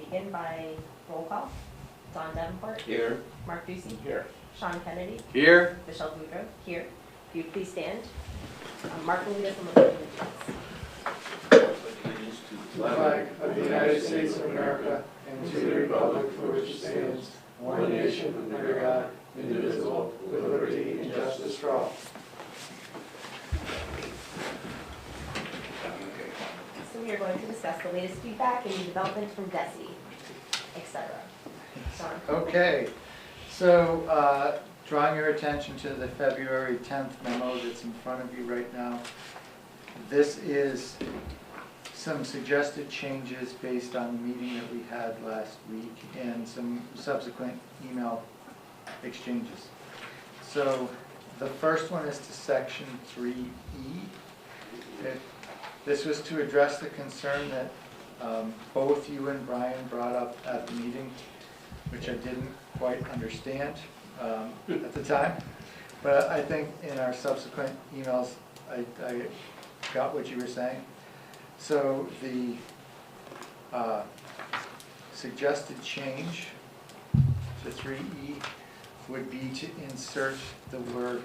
begin by roll call. Don Davenport. Here. Mark Ducey. Here. Sean Kennedy. Here. Michelle Boudreau. Here. If you please stand. Mark will lead us in the pledge of allegiance. The flag of the United States of America and to the republic for which it stands, one nation under God, indivisible, with liberty and justice for all. So we are going to discuss the latest feedback and developments from DESE, etc. Sean. Okay, so drawing your attention to the February 10th memo that's in front of you right now. This is some suggested changes based on the meeting that we had last week and some subsequent email exchanges. So the first one is to section 3E. This was to address the concern that both you and Brian brought up at the meeting, which I didn't quite understand at the time. But I think in our subsequent emails, I got what you were saying. So the suggested change to 3E would be to insert the word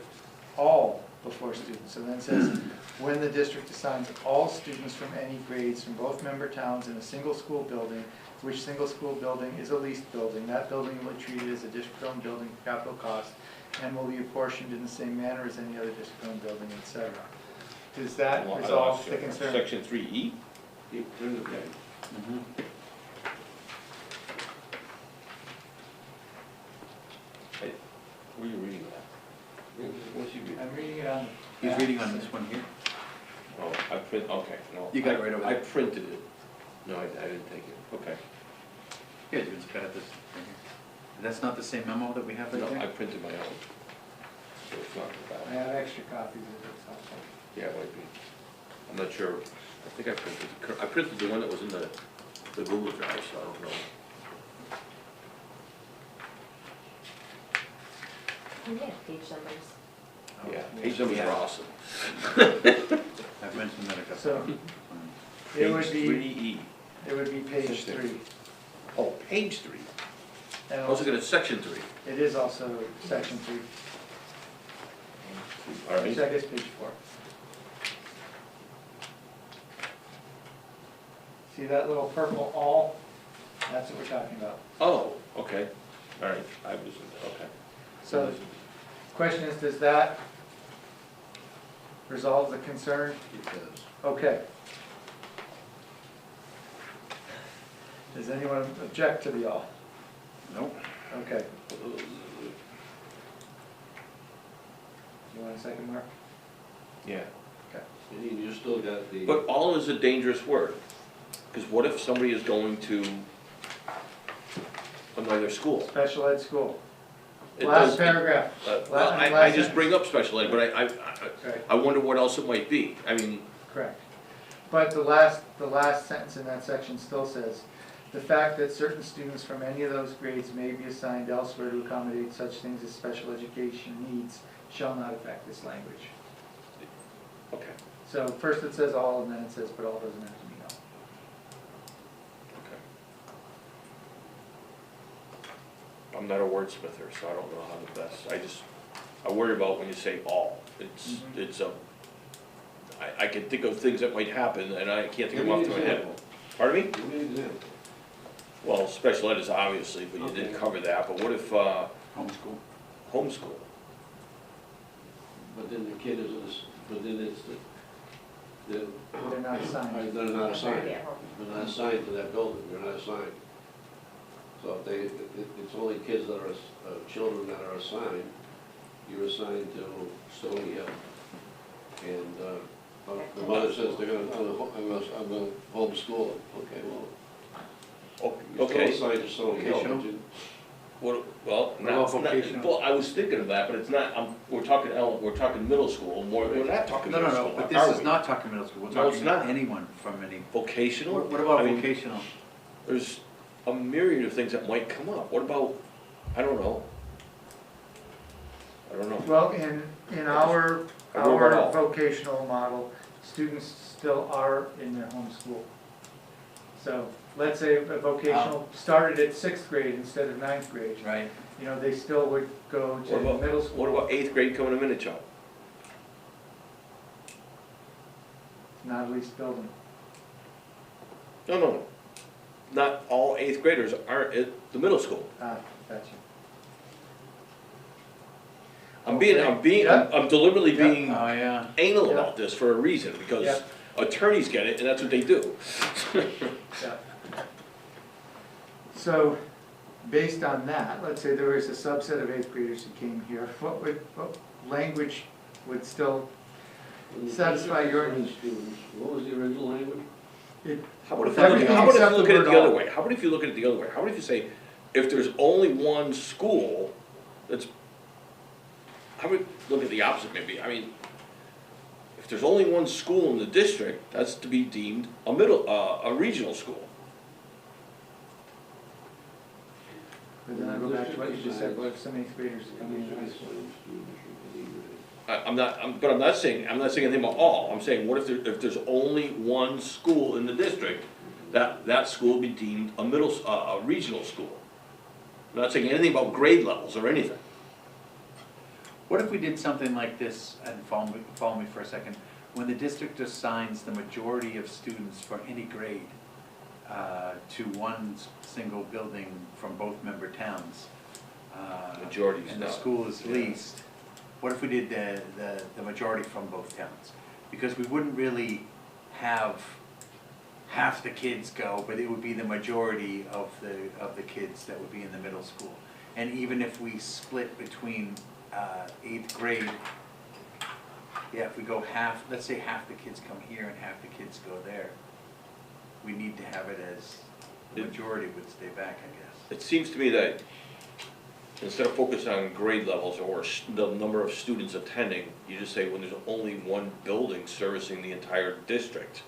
all before students. So then it says, when the district assigns all students from any grades from both member towns in a single school building, which single school building is a leased building, that building will be treated as a district-owned building for capital cost and will be apportioned in the same manner as any other district-owned building, etc. Does that resolve the concern? Section 3E? Hey, where are you reading that? What's he reading? I'm reading it on. He's reading on this one here. Oh, I print, okay, no. You got it right over I there. printed it. No, I didn't take it, okay. Yeah, you just got this right here. That's not the same memo that we have right No, I there? printed my own. So it's not I about, have extra copies of it. So. yeah, it might be. I'm not sure, I think I printed the one that was in the Google Drive, so I don't know. Yeah, page numbers. Yeah, page numbers are awesome. I've mentioned that a couple So times. it would Page be 3E. it would be page 3. Oh, page 3. And I was looking at section 3. it is also section 3. All right. Which I guess page 4. See that little purple all? That's what we're talking about. Oh, okay. All right, I was, okay. So the question is, does that resolve the concern? It does. Okay. Does anyone object to the all? Nope. Okay. You want a second, Mark? Yeah. Okay. You still got the. But all is a dangerous word, because what if somebody is going to another school? Special ed school. It Last does- paragraph. Well, I Last just sentence. bring up special ed, but Right. I wonder what else it might be. I mean, Correct. But the last sentence in that section still says, the fact that certain students from any of those grades may be assigned elsewhere to accommodate such things as special education needs shall not affect this language. okay, So first it says all, and then it says, but all doesn't have to mean all. okay. I'm not a wordsmither, so I don't know how the best, I worry about when you say all. It's I can think of things that might happen, and I can't think of them off the top of my head. Pardon me? Give me an example. Well, special ed is obviously, but you didn't Okay. cover that, but what if, Homeschool. homeschool? But then the kid is, but then it's the, They're not assigned. they're not assigned. Yeah, home. They're not assigned to that building, they're not assigned. So if it's only kids that are, children that are assigned, you're assigned to Stony Hill. And, the mother says they're gonna, I'm gonna homeschool them. Okay, well, you're Okay, still assigned to Stony Hill, but you, well, about vocational? well, I was thinking of that, but it's not, we're talking middle school, we're not talking No, middle no, school, no, but are this is we? not talking middle school. We're No, it's talking not. anyone from any. Vocational? What about I mean, vocational? There's a myriad of things that might come up. What about, I don't know. Well, in our I wrote it all. vocational model, students still are in their home school. So let's say a vocational started at 6th grade instead of 9th grade, Right. you know, they still would go to What middle about, school. what about 8th grade coming to Minichog? Not a leased building. No. Not all 8th graders are at the middle school. Ah, gotcha. I'm Yeah. deliberately Yeah. being Oh, yeah. anal Yeah. about this for a reason, because Yeah. attorneys get it, and that's what they do. Yeah. So, based on that, let's say there was a subset of 8th graders who came here, what language would still, Satisfy your- Students, what was the original language? How about if Everything you look except at the it word the other all. way? How about if you look at it the other way? How about if you say, if there's only one school that's, how about, look at the opposite maybe, I mean, if there's only one school in the district, that's to be deemed a regional school. but then I go back to what you just said, what if some 8th graders come in high school? I'm not saying anything about all, I'm saying, what if there's only one school in the district, that school be deemed a regional school? I'm not saying anything about grade levels or anything. What if we did something like this, and follow me for a second, when the district assigns the majority of students for any grade to one single building from both member towns? Majority is And the not. school is leased, what if we did the majority from both towns? Because we wouldn't really have half the kids go, but it would be the majority of the kids that would be in the middle school. And even if we split between 8th grade, yeah, if we go half, let's say half the kids come here and half the kids go there, we need to have it as the majority would stay back, I guess. It seems to me that instead of focusing on grade levels or the number of students attending, you just say when there's only one building servicing the entire district,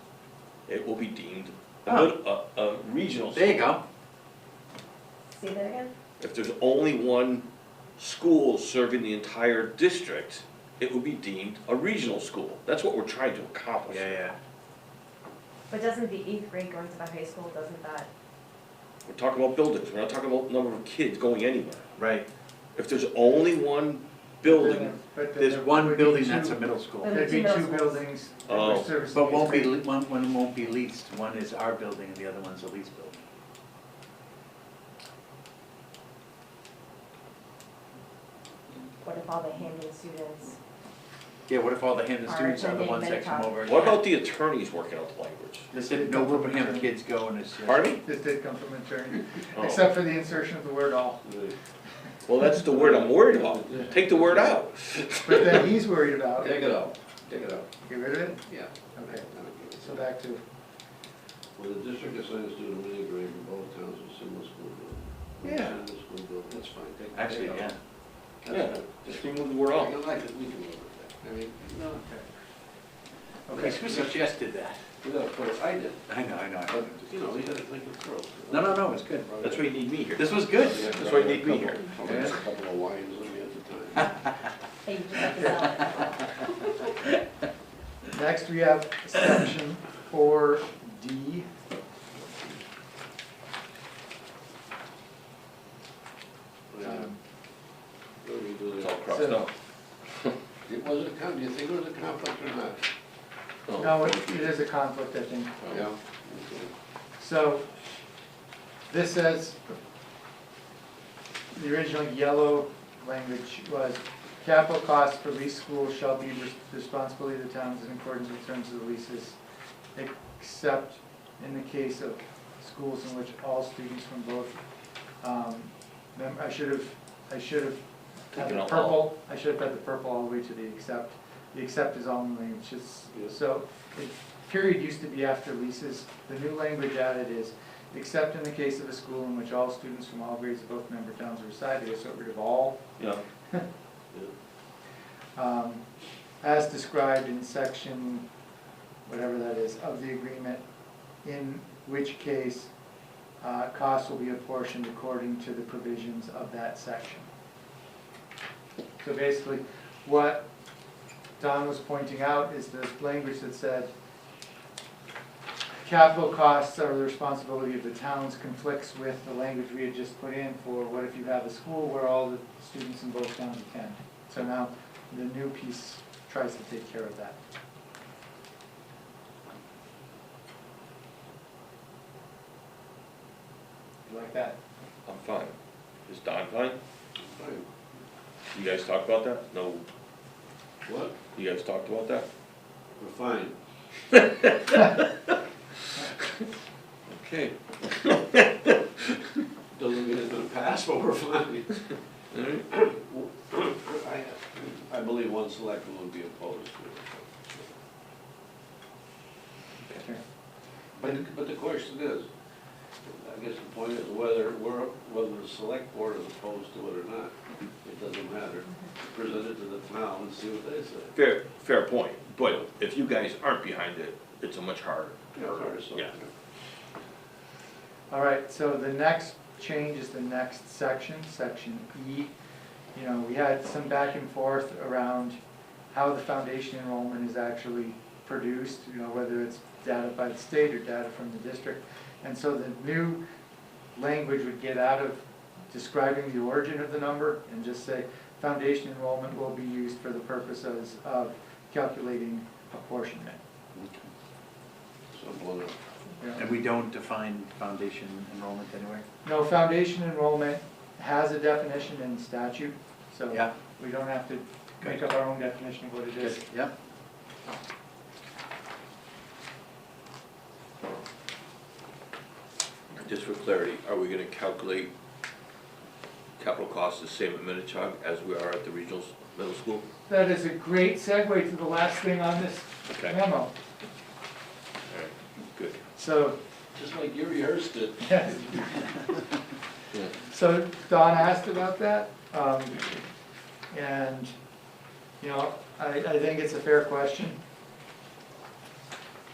it will be deemed a regional school. There you go. Say that again? If there's only one school serving the entire district, it would be deemed a regional school. That's what we're trying to accomplish. Yeah. But doesn't the 8th grade going to the high school, doesn't that, We're talking about buildings, we're not talking about number of kids going anywhere. Right. If there's only one building, But then There's there one would be building two- that's a middle school. There'd be Middle two schools. buildings that Oh. were servicing. But won't 8th be, grade. one won't be leased, one is our building and the other one's a leased building. what if all the Hamden students, Yeah, what if all the Hampton Are students are the attending ones that come Minnetonka. over? what about the attorneys working out the language? This said no Wilbraham kids go and it's. Pardon me? This did come from an attorney, Oh. except for the insertion of the word all. Well, that's the word I'm worried about. Take the word out. But then he's worried about, Take it out, take it out, get rid of it? yeah. Okay, so back to, When the district assigns a student any grade from both towns with similar school building. Yeah. Similar school building, that's fine, take it out. Actually, yeah. Yeah, That's fine. just remove the word all. I like it, we can live with that. I mean, no, Okay, who suggested that? we gotta put it, I did, I know. but, you know, you gotta think it through. No, it's good. That's why you need me here. This was good. That's why you need me here. Just a couple of lines on me at the time. hey, you just have to sell it. next we have section 4D. What do we do It's there? all crossed So- out. Was it, do you think it was a conflict or not? Oh. No, it is a conflict, I think. Yeah. Okay. So, this says, the original yellow language was, capital costs for leased schools shall be responsibility of the towns in accordance with terms of the leases, except in the case of schools in which all students from both, I should have had Taken the out purple, I should have had the purple all the way to the except. The except is all in language, Yeah. so, period used to be after leases. The new language added is, except in the case of a school in which all students from all grades of both member towns reside, they so rid of all. Yeah. As described in section, whatever that is, of the agreement, in which case, costs will be apportioned according to the provisions of that section. So basically, what Don was pointing out is the language that said, capital costs are the responsibility of the towns conflicts with the language we had just put in for what if you have a school where all the students in both towns attend. So now the new piece tries to take care of that. You like that? I'm fine. Is Don fine? Fine. You guys talked about that? No, What? you guys talked about that? We're fine. Okay. Doesn't mean it's gonna pass, but we're fine. I believe one selectman would be opposed to it. Sure. But the question is, I guess the point is whether the select board is opposed to it or not. It doesn't matter. Present it to the town and see what they say. Fair point, but if you guys aren't behind it, it's a much harder. Yeah. All right, so the next change is the next section, section E. You know, we had some back and forth around how the foundation enrollment is actually produced, you know, whether it's data by the state or data from the district. And so the new language would get out of describing the origin of the number and just say, foundation enrollment will be used for the purposes of calculating apportionment. Simple enough. You know? And we don't define foundation enrollment anywhere? No, foundation enrollment has a definition in statute, so Yeah. we don't have to make up our own definition of what it is. Yep. Just for clarity, are we gonna calculate capital costs the same at Minichog as we are at the regional middle school? That is a great segue to the last thing on this Okay, memo. alright, good. So, Just like you rehearsed it. yes. Yeah. So Don asked about that, and, you know, I think it's a fair question.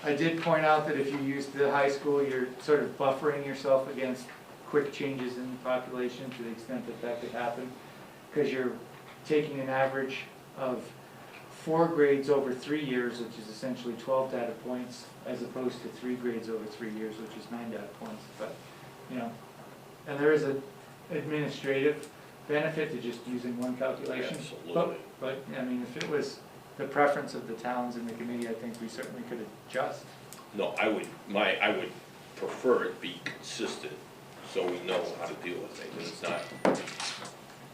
I did point out that if you use the high school, you're sort of buffering yourself against quick changes in the population to the extent that that could happen, because you're taking an average of 4 grades over 3 years, which is essentially 12 data points, as opposed to 3 grades over 3 years, which is 9 data points. But, you know, and there is an administrative benefit to just using one calculation. Absolutely. But, I mean, if it was the preference of the towns and the committee, I think we certainly could adjust. No, I would prefer it be consistent, so we know how to deal with things, and it's not,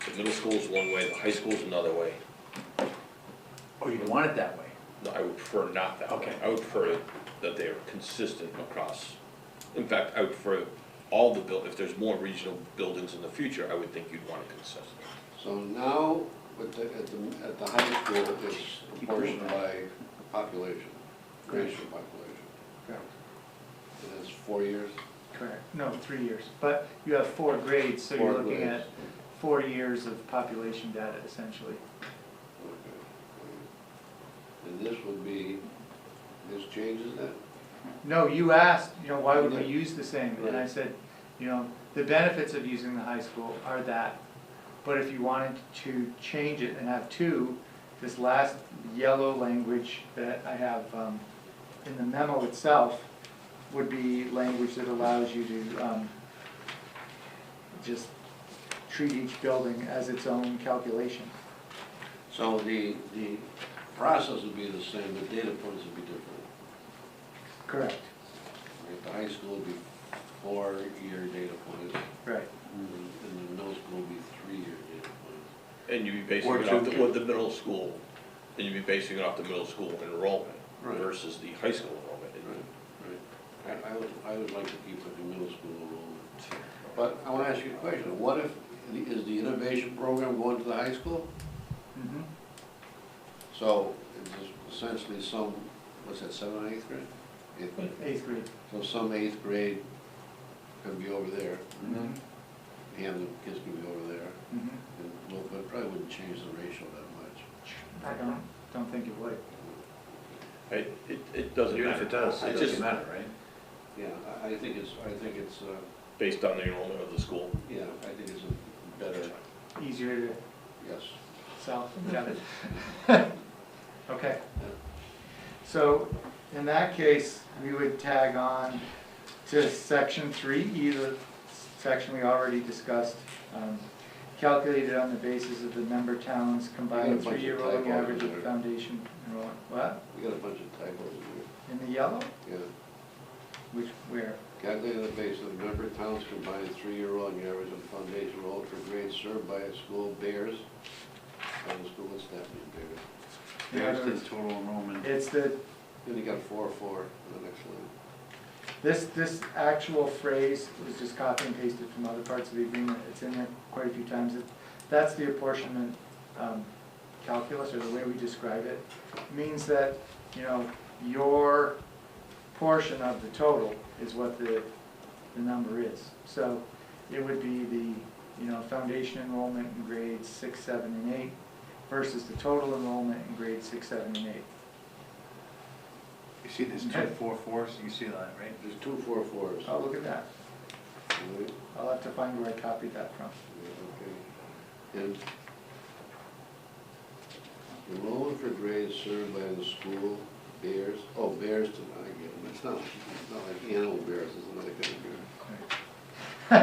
the middle school's one way, the high school's another way. Oh, you want it that way? No, I would prefer not that way. Okay. I would prefer that they are consistent across, in fact, I would prefer all the if there's more regional buildings in the future, I would think you'd want it consistent. So now, at the high school, it's proportioned by population, racial population. Correct. And it's 4 years? Correct. No, 3 years. But you have 4 grades, so you're 4 looking grades. at 4 years of population data, essentially. Okay. And this would be, this changes that? No, you asked, you know, why would we Yeah. use the same? And I Right. said, you know, the benefits of using the high school are that. But if you wanted to change it and have 2, this last yellow language that I have in the memo itself would be language that allows you to just treat each building as its own calculation. So the process would be the same, the data points would be different. Correct. At the high school would be 4-year data points, Right. and the middle school would be 3-year data points. And you'd be basing Or it off two. with the middle school, and you'd be basing it off the middle school enrollment Right. versus the high school enrollment. Right. I would like to keep it in middle school enrollment. But I want to ask you a question. What if, is the innovation program going to the high school? Mhm. So it's essentially some, what's that, 7th and 8th grade? 8th grade. 8th grade. So some 8th grade could be over there, Mhm. and the kids could be over there. Mhm. And, well, but it probably wouldn't change the ratio that much. I don't think it would. It doesn't matter. Even if it does, it It's just doesn't matter, right? Yeah, I think it's, based on the enrollment of the school. yeah, I think it's a better, Easier to yes. sell. Got it. Okay. So in that case, we would tag on to section 3E, the section we already discussed, calculated on the basis of the member towns' combined bunch of three-year rolling typos average in of there. foundation enrollment. What? We got a bunch of typos in In the yellow? here, yeah. Which, where? Calculated on the basis of member towns combined three-year rolling average of foundation roll for grades served by a school bears. By the school and staff mean bears. There's the total enrollment. It's the, Then you got 4 in the next line. this actual phrase was just copy and pasted from other parts of the agreement. It's in there quite a few times. That's the apportionment calculus, or the way we describe it. Means that, you know, your portion of the total is what the number is. So it would be the, you know, foundation enrollment in grades 6, 7, and 8 versus the total enrollment in grades 6, 7, and 8. You see there's 2 4-4s, you see that, right? There's 2 4-4s. Oh, look at that. Right? I'll have to find where I copied that from. Yeah, okay. And enrollment for grades served by the school bears, oh, bears tonight, I get them. It's not like animal bears, it's another kind of bear.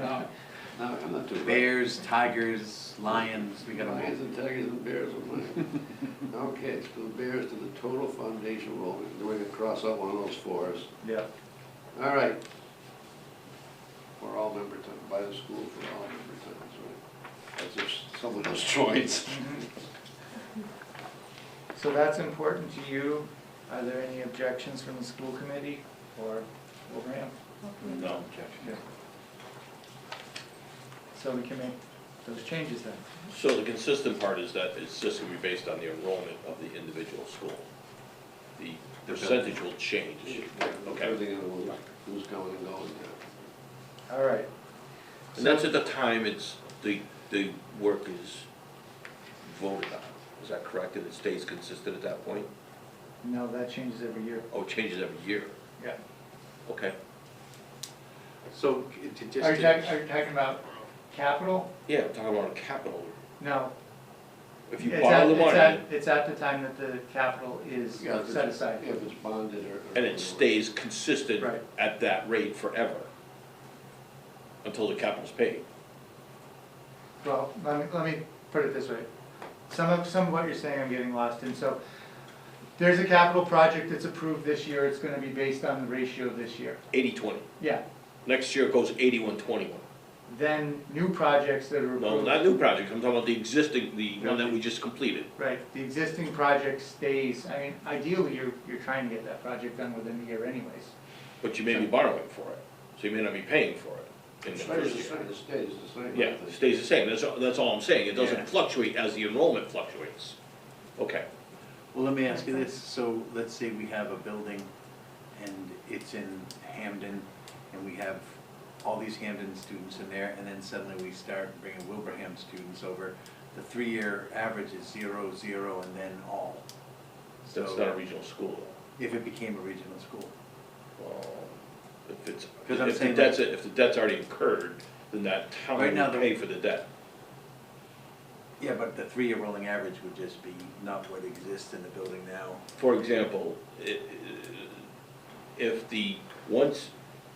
No, I'm not too bad. Bears, tigers, lions, we got them Lions and tigers and bears are mine. Okay, so the bears to the total foundation enrollment, then we can cross out one of those 4s. Yeah. All right. For all member towns, by the school for all member towns, right? That's if someone else joins. So that's important to you. Are there any objections from the school committee or Wilbraham? No. Yeah. So we can make those changes then. So the consistent part is that it's just gonna be based on the enrollment of the individual school. The percentage will change. Okay. Everything in the world, who's coming and going, yeah. All right. And that's at the time it's, the work is voted on. Is that correct? And it stays consistent at that point? No, that changes every year. Oh, it changes every year? Yeah. Okay. So, to just. Are you talking about capital? Yeah, I'm talking about a capital. No. If you It's borrow at- the it's money at- It's at the time that the capital is Yeah, if set it's- aside. If it's bonded or. and it stays consistent Right. at that rate forever until the capital's paid. Well, let me put it this way. Some of what you're saying I'm getting lost in. So there's a capital project that's approved this year. It's gonna be based on the ratio this year. 80-20. Yeah. Next year it goes 81-21. Then new projects that are approved. No, not new projects, I'm talking about the existing, the one that we just completed. Right, the existing project stays, I mean, ideally, you're trying to get that project done within a year anyways. But you may be borrowing for it, so you may not be paying for it in It the stays first the year. same, it stays the same. Yeah, it stays the same, that's all I'm saying, it Yeah. doesn't fluctuate as the enrollment fluctuates. Okay, Well, let me ask you this, so let's say we have a building and it's in Hamden and we have all these Hamden students in there and then suddenly we start bringing Wilbraham students over. The 3-year average is 0, 0, and then all. that's So not a regional school if it became a regional school. though. Well, if it's, 'Cause I'm if the saying debt's, if the debt's already incurred, then that town Right now will the- pay for the debt. Yeah, but the 3-year rolling average would just be not what exists in the building now. For example, if the, once,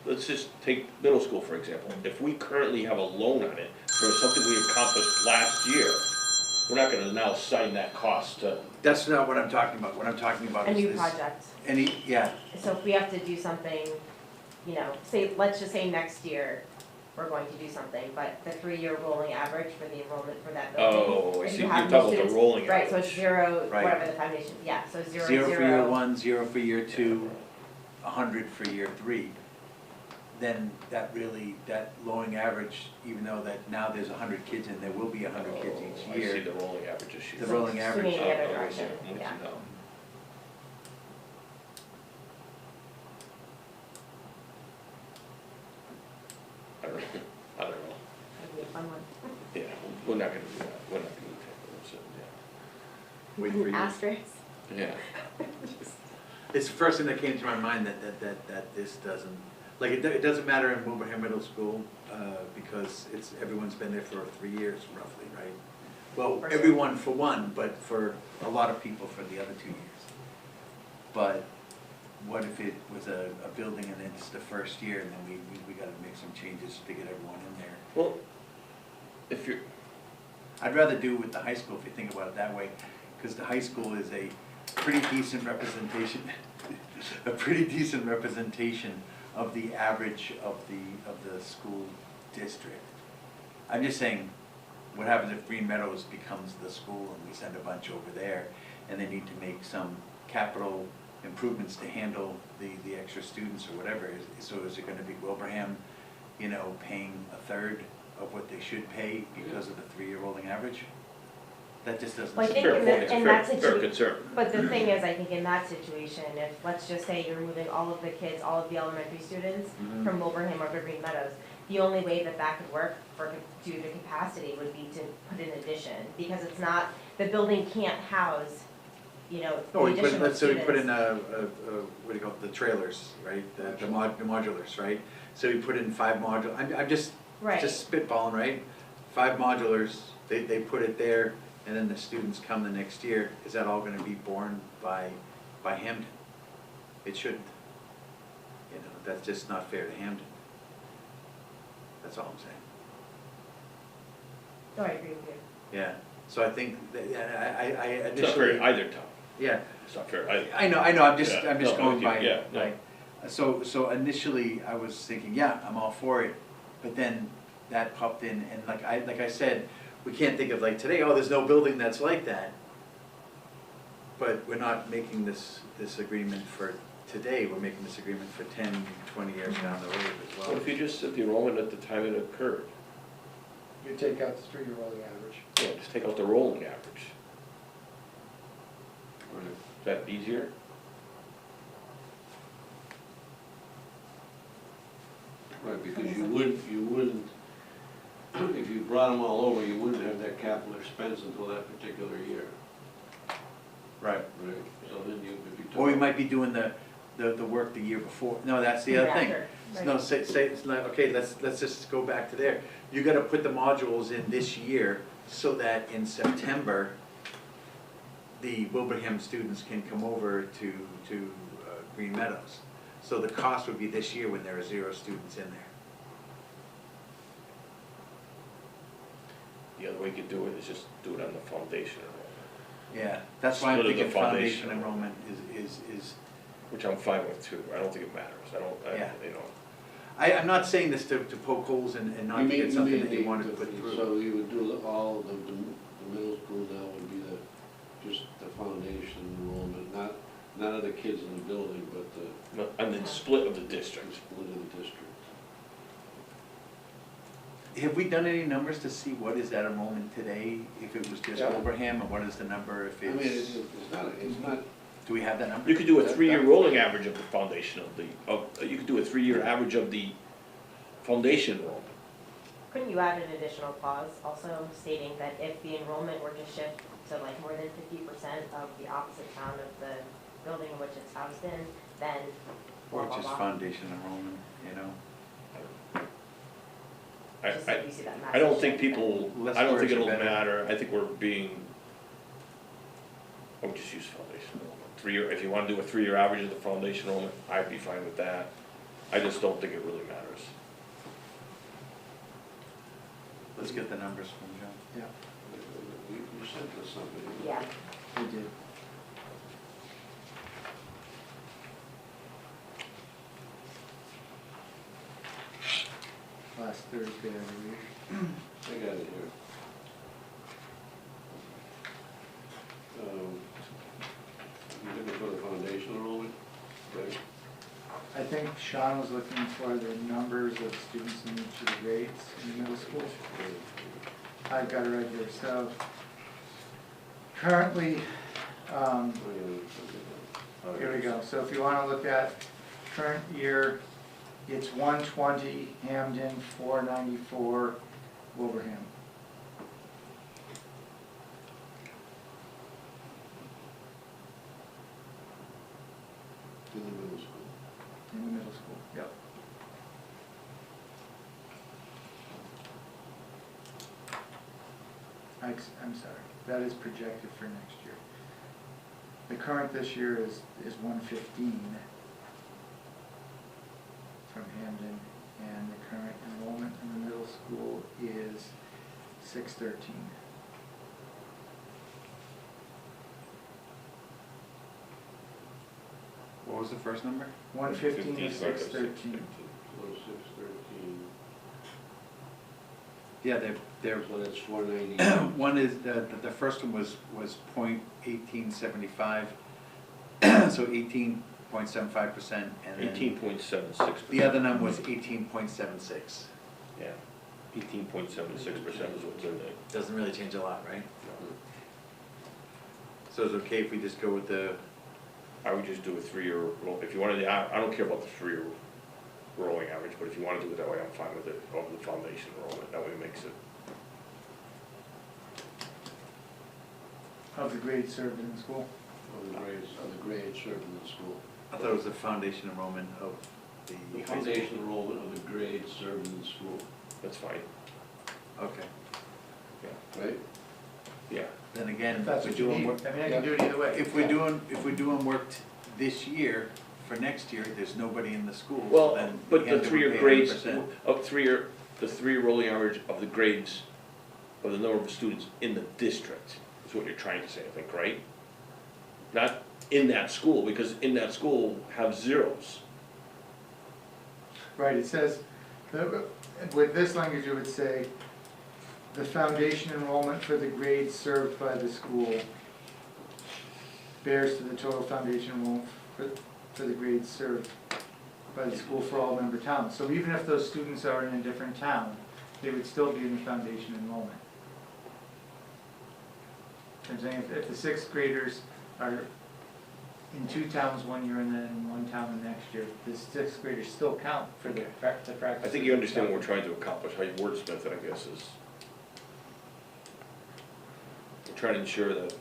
let's just take middle school for example, if we currently have a loan on it for something we accomplished last year, we're not gonna now sign that cost to, That's not what I'm talking about. What I'm talking about A is new this. project. Yeah, So if we have to do something, you know, say, let's just say next year, we're going to do something, but the 3-year rolling average for the enrollment for that building. oh, I if see, you you're have talking new about the students- rolling average. Right, so it's 0, Right. whatever the foundation, yeah, so 0, 0 for year 0. 1, 0 for year 2, 100 for year 3. Then that really, that lowering average, even though that now there's 100 kids and there will be 100 kids each Oh, I see year. the rolling average issue. The rolling average. Swinging the other Oh, I see. direction, I'm with yeah. you now. I don't know, I don't know. That'd be a fun one. Yeah, we're not gonna do that, we're not gonna do that, Wait for you. Asterisk. yeah. It's the first thing that came to my mind that this doesn't, like, it doesn't matter in Wilbraham Middle School, because everyone's been there for 3 years roughly, right? Well, For everyone for one, but for a lot of people for the other 2 years. But what if it was a building and it's the first year and then we gotta make some changes to get everyone in there? Well, if you're, I'd rather do it with the high school if you think about it that way, because the high school is a pretty decent representation, a pretty decent representation of the average of the school district. I'm just saying, what happens if Green Meadows becomes the school and we send a bunch over there and they need to make some capital improvements to handle the extra students or whatever? So is it gonna be Wilbraham, you know, paying a third of what they should pay because of the 3-year rolling average? That just doesn't. Well, I seem think fair in point, the- it's a in fair, that fair situa- concern. But the thing is, I think in that situation, if, let's just say you're moving all of the kids, all of the elementary students Mhm. from Wilbraham over to Green Meadows, the only way that that could work for, due to capacity would be to put an addition, because it's not, the building can't house, you know, the Oh, we put, additional let's say we put in students. what do you call it, the trailers, right, the modulars, right? So we put in 5 I'm just Right, spitballing, right? 5 modulars, they put it there, and then the students come the next year. Is that all gonna be borne by Hamden? It shouldn't. You know, that's just not fair to Hamden. That's all I'm saying. no, I agree with you. Yeah, so I think that, yeah, I It's not fair initially, either, Tom. yeah, It's not fair either. I know, I'm just Yeah, no, going by, yeah, no. like, so initially I was thinking, yeah, I'm all for it, but then that popped in, and like I said, we can't think of like today, oh, there's no building that's like that. But we're not making this agreement for today, we're making this agreement for 10, 20 years down the road as well. What if you just said the enrollment at the time it occurred? You take out the 3-year rolling average. Yeah, just take out the rolling average. Is that easier? Right, because you wouldn't, if you brought them all over, you wouldn't have that capital expense until that particular year, Right. right? So then you, if you took. Or we might be doing the work the year before, no, that's the other thing. After, No, right. say, it's not, okay, let's just go back to there. You gotta put the modules in this year so that in September, the Wilbraham students can come over to Green Meadows. So the cost would be this year when there are 0 students in there. The other way you could do it is just do it on the foundation enrollment, Yeah, that's why I'm Split of the thinking foundation foundation. enrollment is, which I'm fine with too. I don't think it matters. Yeah. You know. I'm not saying this to poke holes and not to get something that you wanted to put through. So you would do all the middle school now would be just the foundation enrollment, not none of the kids in the building, but the And then split of the district. split of the district. Have we done any numbers to see what is that enrollment today, if it was just Yeah. Wilbraham, and what is the number if I mean, it's, it's not, do we have that number? You could do a 3-year rolling average of the foundation you could do a 3-year average of the foundation enrollment. Couldn't you add an additional clause also stating that if the enrollment were to shift to like more than 50% of the opposite town of the building in which it's housed in, then blah, Or blah, just blah. foundation enrollment, you know? Just so you see that I don't message. think people, Less I don't think words are it'll better. matter. I think we're being, I would just use foundation enrollment. 3-year, if you wanna do a 3-year average of the foundation enrollment, I'd be fine with that. I just don't think it really matters. Let's get the numbers from John. Yeah, you sent us something. Yeah, we did. Last Thursday, I believe. I got it here. You looking for the foundation enrollment, right? I think Sean was looking for the numbers of students in each of the grades in the middle school. I've got it right here, so currently, here we go. So if you wanna look at current year, it's 120 Hamden, 494 Wilbraham. In the middle school. In the middle school, yep. I I'm sorry, that is projected for next year. The current this year is 115 from Hamden, and the current enrollment in the middle school is 613. What was the first number? 115 to 15, 613. 613, Yeah, they're, so that's 490. one is, the first one was .1875, so 18.75%, and then 18.76%. the other number was 18.76. Yeah, 18.76% is what's in there. Doesn't really change a lot, right? So it's okay if we just go with the, I would just do a 3-year, if you wanted, I don't care about the 3-year rolling average, but if you wanna do it that way, I'm fine with it, over the foundation enrollment, that way it makes it. Of the grades served in the school. Of the grades served in the school. I thought it was the foundation enrollment of the The high school. foundation enrollment of the grades served in the school, That's fine, Okay, right? yeah. then again, If that's if what we're you doing need, work, I mean, I can do it either way. if we're doing work this year, for next year, there's nobody in the school, so Well, then. but we the have to 3-year pay grades, 100%. the 3-year rolling average of the grades, of the number of students in the district, is what you're trying to say, I think, right? Not in that school, because in that school have zeros. Right, it says, with this language, it would say, the foundation enrollment for the grades served by the school bears to the total foundation enrollment for the grades served by the school for all member towns. So even if those students are in a different town, they would still be in the foundation enrollment. I'm saying if the 6th graders are in 2 towns one year and then in 1 town the next year, the 6th graders still count for the practice. I think you understand what we're trying to accomplish, how you wordsmith it, I guess, is. We're trying to ensure that,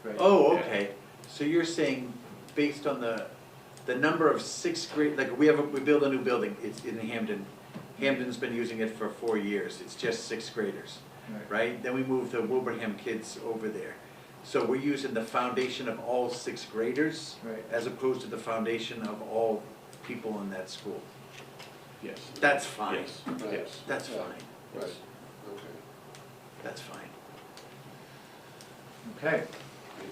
Right. Oh, okay, so you're saying, based on the number of 6th grade, like, we build a new building, it's in Hamden. Hamden's been using it for 4 years, it's just 6th graders, right? Then we move the Wilbraham kids over there. So we're using the foundation of all 6th graders, Right. as opposed to the foundation of all people in that school. yes, That's fine, yes, Right. yes. that's Yeah. fine, Right, okay. that's fine. Okay, I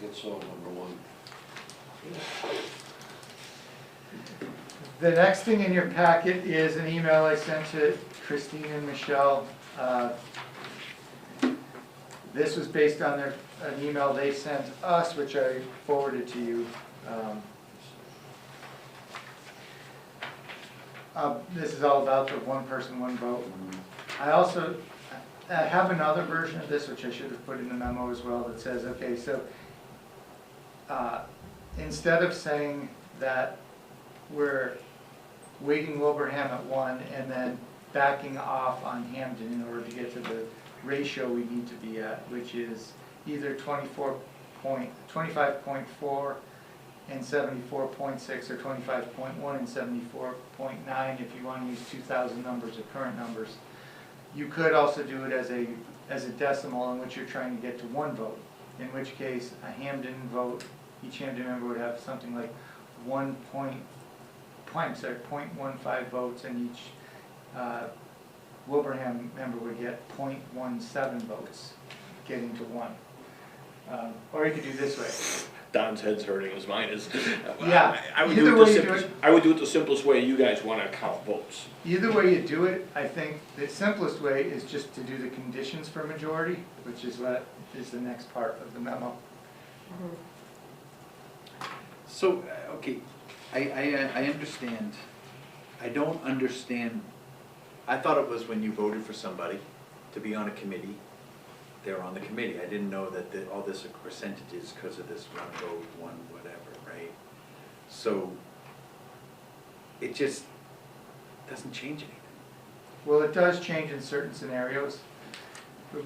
get solved number 1. the next thing in your packet is an email I sent to Christine and Michelle. This was based on an email they sent us, which I forwarded to you. This is all about the 1 person, 1 vote. I also have another version of this, which I should have put in the memo as well, that says, okay, so instead of saying that we're weighting Wilbraham at 1 and then backing off on Hamden in order to get to the ratio we need to be at, which is either 25.4 and 74.6 or 25.1 and 74.9 if you want to use 2000 numbers or current numbers. You could also do it as a decimal in which you're trying to get to 1 vote, in which case a Hamden vote, each Hamden member would have something like 0.15 votes, and each Wilbraham member would get 0.17 votes, getting to 1. Or you could do this way. Don's head's hurting as mine is. Yeah, I would either do it the way you do simplest, it. I would do it the simplest way you guys wanna count votes. Either way you do it, I think the simplest way is just to do the conditions for majority, which is what is the next part of the memo. So, okay, I understand, I don't understand, I thought it was when you voted for somebody to be on a committee, they're on the committee. I didn't know that all this percentages because of this 1 vote, 1 whatever, right? So, it just doesn't change anything. Well, it does change in certain scenarios.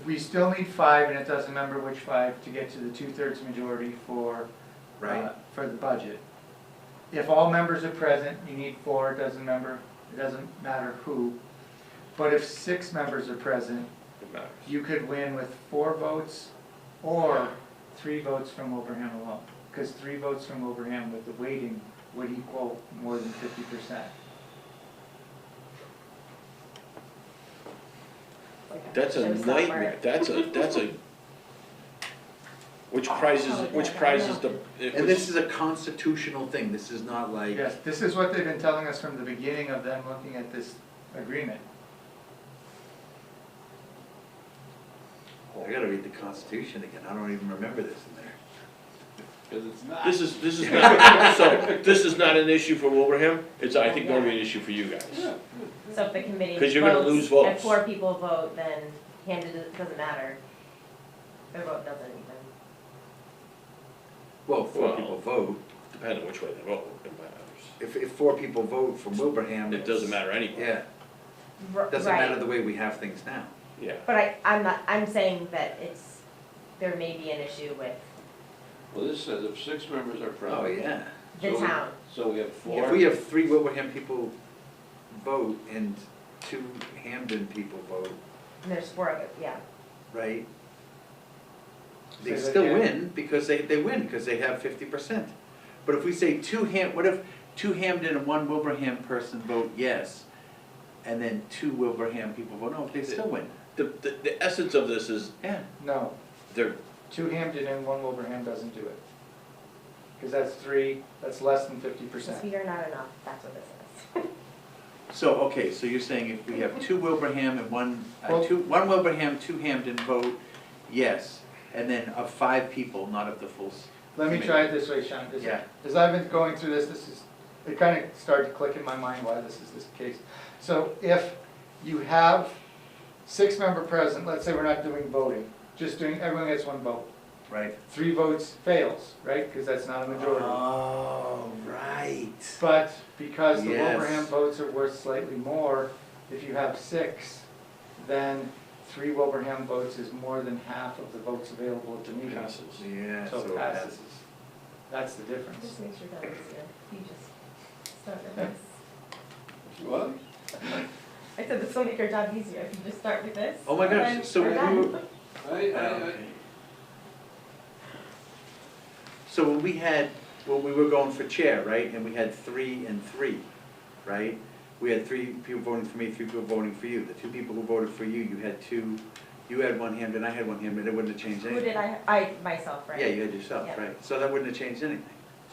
We still need 5, and it doesn't remember which 5, to get to the 2/3 majority for for the budget. If all members are present, you need 4, it doesn't matter who. But if 6 members are present, it matters. you could win with 4 votes or 3 votes from Wilbraham alone. Because 3 votes from Wilbraham with the weighting would equal more than 50%. That's a Showstopper. nightmare, that's a, which prizes the. And this is a constitutional thing, this is not like. Yes, this is what they've been telling us from the beginning of them looking at this agreement. I gotta read the Constitution again, I don't even remember this in there. Because it's not. This is not, so, this is not an issue for Wilbraham, it's, I think, gonna be an issue for you guys. Yeah. So if the committee 'Cause you're gonna lose votes, and votes. 4 people vote, then Hamden doesn't matter. Their vote doesn't even. Well, if 4 Well, people vote, Depending on which way they vote, it matters. if 4 people vote for Wilbraham. It doesn't matter anyway. Yeah, doesn't matter the way we have things now. Yeah. But I'm saying that there may be an issue with Well, this says if 6 members are present. Oh, yeah. the So- town. So we have 4. If we have 3 Wilbraham people vote and 2 Hamden people vote, And there's 4 of it, yeah. right? They Say that still again. win because they win because they have 50%. But if we say what if 2 Hamden and 1 Wilbraham person vote yes, and then 2 Wilbraham people vote no, they still win. The essence of this is, Yeah. No, they're, 2 Hampden and 1 Wilbraham doesn't do it. Because that's 3, that's less than 50%. So you're not enough, that's what this is. So, okay, so you're saying if we have 2 Wilbraham and 1 Well- 1 Wilbraham, 2 Hamden vote yes, and then of 5 people, not of the full. Let me try it this way, Sean, because Yeah. as I've been going through this, it kind of started to click in my mind why this is this case. So if you have 6-member present, let's say we're not doing voting, just doing, everyone gets 1 vote. Right. 3 votes fails, right, because that's not a majority. Oh, right. But because the Yes. Wilbraham votes are worth slightly more, if you have 6, then 3 Wilbraham votes is more than half of the votes available at the meeting. passes. Yeah, So so it it passes. passes. That's the difference. Just makes your job easier. You just start with this. What? I said this will make your job easier if you just start with this. Oh my and gosh, then so we're we done. were- I, So when we were going for chair, right, and we had 3 and 3, right? We had 3 people voting for me, 3 people voting for you. The 2 people who voted for you, you had 1 Hamden, I had 1 Hamden, it wouldn't have changed Who anything. did I myself, right? Yeah, you had yourself, Yeah. right, so that wouldn't have changed anything.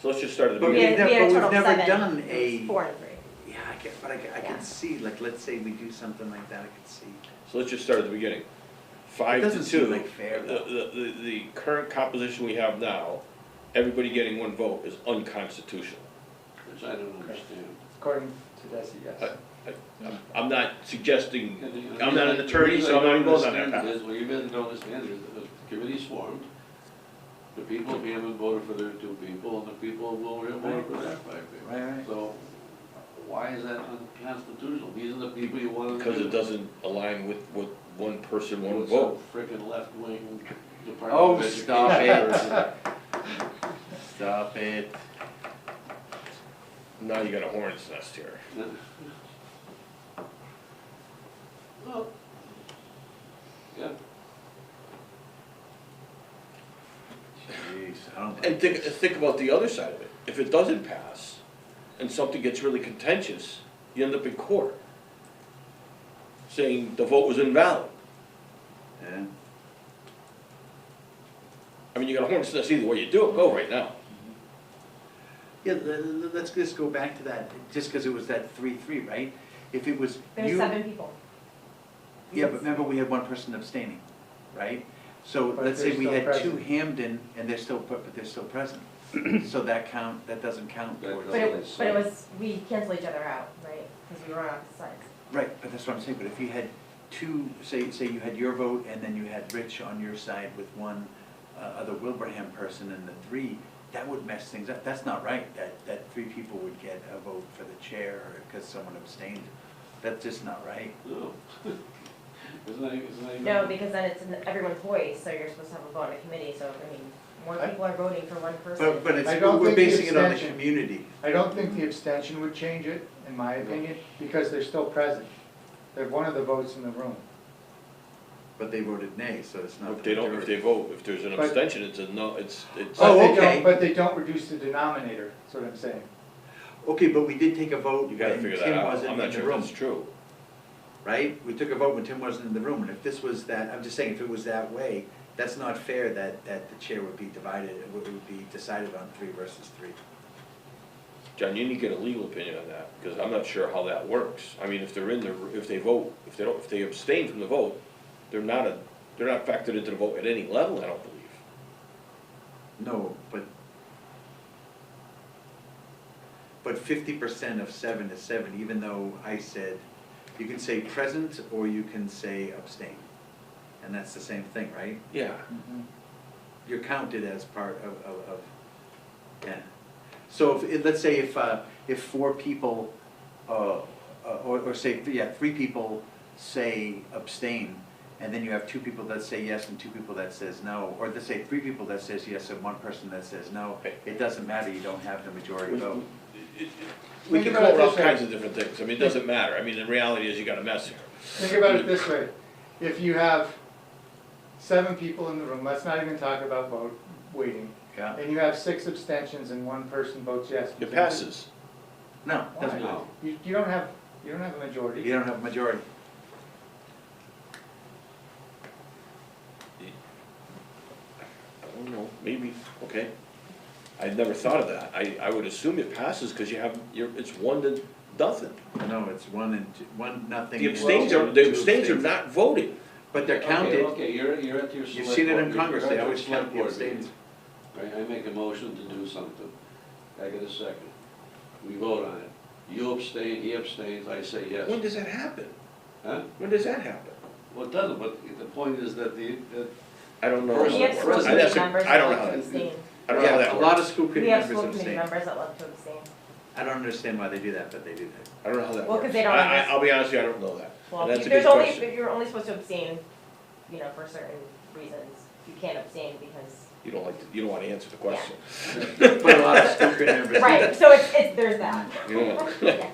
So let's just start at the But We beginning. had, we had a But we've total of never 7. done It was a- 4 and 3. Yeah, I Yeah. can see, like, let's say we do something like that, I can see. So let's just start at the beginning. 5 to 2. doesn't seem like fair, though. The current composition we have now, everybody getting 1 vote is unconstitutional. which I don't understand. According to Desi, yes. I'm not suggesting, And I'm not an attorney, so I'm not even going on that path. What you really don't understand is that the committee's formed, the people of Hammond voted for their 2 people, and the people of Wilbraham voted for their 5 people. Right. So, why is that unconstitutional? These are the people you want to. Because it doesn't align with 1 person, 1 With vote. some frickin' left-wing Department Oh, of Education. stop it. person. Stop it. Now you got a hornet's nest here. Well, yeah, Jeez, I don't And think about the other side of it. If it doesn't pass, and something gets really contentious, you end up in court saying the vote was invalid. Yeah. I mean, you got a hornet's nest either way you do it, go right now. Yeah, let's just go back to that, just because it was that 3-3, right? If it was There's you. 7 people. Yeah, but remember, we had 1 person abstaining, right? So But let's they're say we still had 2 present. Hamden, and they're still, but they're still present. So that doesn't count That towards. But doesn't- it was, we cancel each other out, right? Because we were on opposite sides. Right, but that's what I'm saying, but if you had 2, say you had your vote, and then you had Rich on your side with 1 other Wilbraham person and the 3, that would mess things up. That's not right, that 3 people would get a vote for the chair because someone abstained. That's just not right. no. Isn't that even? No, because then it's in everyone's voice, so you're supposed to have a vote on a committee, so I mean, more people are voting for 1 person. But it's, I don't we're think the basing it on the abstention- community. I don't think the abstention would change it, in my opinion, because they're still present. They're one of the votes in the room. But they voted nay, so it's not If the they don't, if majority. they vote, if there's an But- abstention, it's a no, it's, Oh, But they okay. don't, but they don't reduce the denominator, that's what I'm saying. Okay, but we did take a vote you gotta when figure that Tim out, wasn't I'm in not the sure if room, that's true. right? We took a vote when Tim wasn't in the room, and if this was that, I'm just saying, if it was that way, that's not fair that the chair would be divided, it would be decided on 3 versus 3. John, you need to get a legal opinion on that, because I'm not sure how that works. I mean, if they're in the, if they vote, if they don't, if they abstain from the vote, they're not factored into the vote at any level, I don't believe. No, but 50% of 7 is 7, even though I said, you can say present or you can say abstain. And that's the same thing, right? Yeah. Mhm. You're counted as part of, yeah. So let's say if 4 people, or say, 3 people say abstain, and then you have 2 people that say yes and 2 people that says no, or let's say 3 people that says yes and 1 person that says no, it doesn't matter, you don't have the majority vote. We Think can about it call it all this way. kinds of different things, I mean, it doesn't matter, I mean, the reality is you got a mess here. Think about it this way, if you have 7 people in the room, let's not even talk about waiting, Yeah? and you have 6 abstentions and 1 person votes yes. It passes. No, doesn't Why? matter. You don't have a majority. You don't have a majority. I don't know, maybe, okay. I'd never thought of that, I would assume it passes, because it's 1 to nothing. No, it's 1 and 2, 1, nothing. The and abstains two are, the abstains are abstains. not voting. But they're Okay, counted. Okay, you're at your select board. You've seen it in meeting. Congress, You're they at your always select count the board abstains. meeting. Right, I make a motion to do something. I get a second. We vote on it. You abstain, he abstains, I say yes. When does that happen? Huh? When does that happen? Well, it doesn't, but the point is that I don't know. Person- We have school Person- committee That's a- members I don't that know love how to that, abstain. I don't know how Yeah, that a lot of works. school We committee have members school committee abstain. members that love to abstain. I don't understand why they do that, but they do that. I don't know how that Well, 'cause works. they don't understand. I'll be honest with you, I don't know that. Well, And that's a there's good only, question. you're only supposed to abstain, for certain reasons. You can't abstain because, You don't want to answer the question. But a lot of school committee members do right, that. so it's, there's that. Yeah. Yes, yes.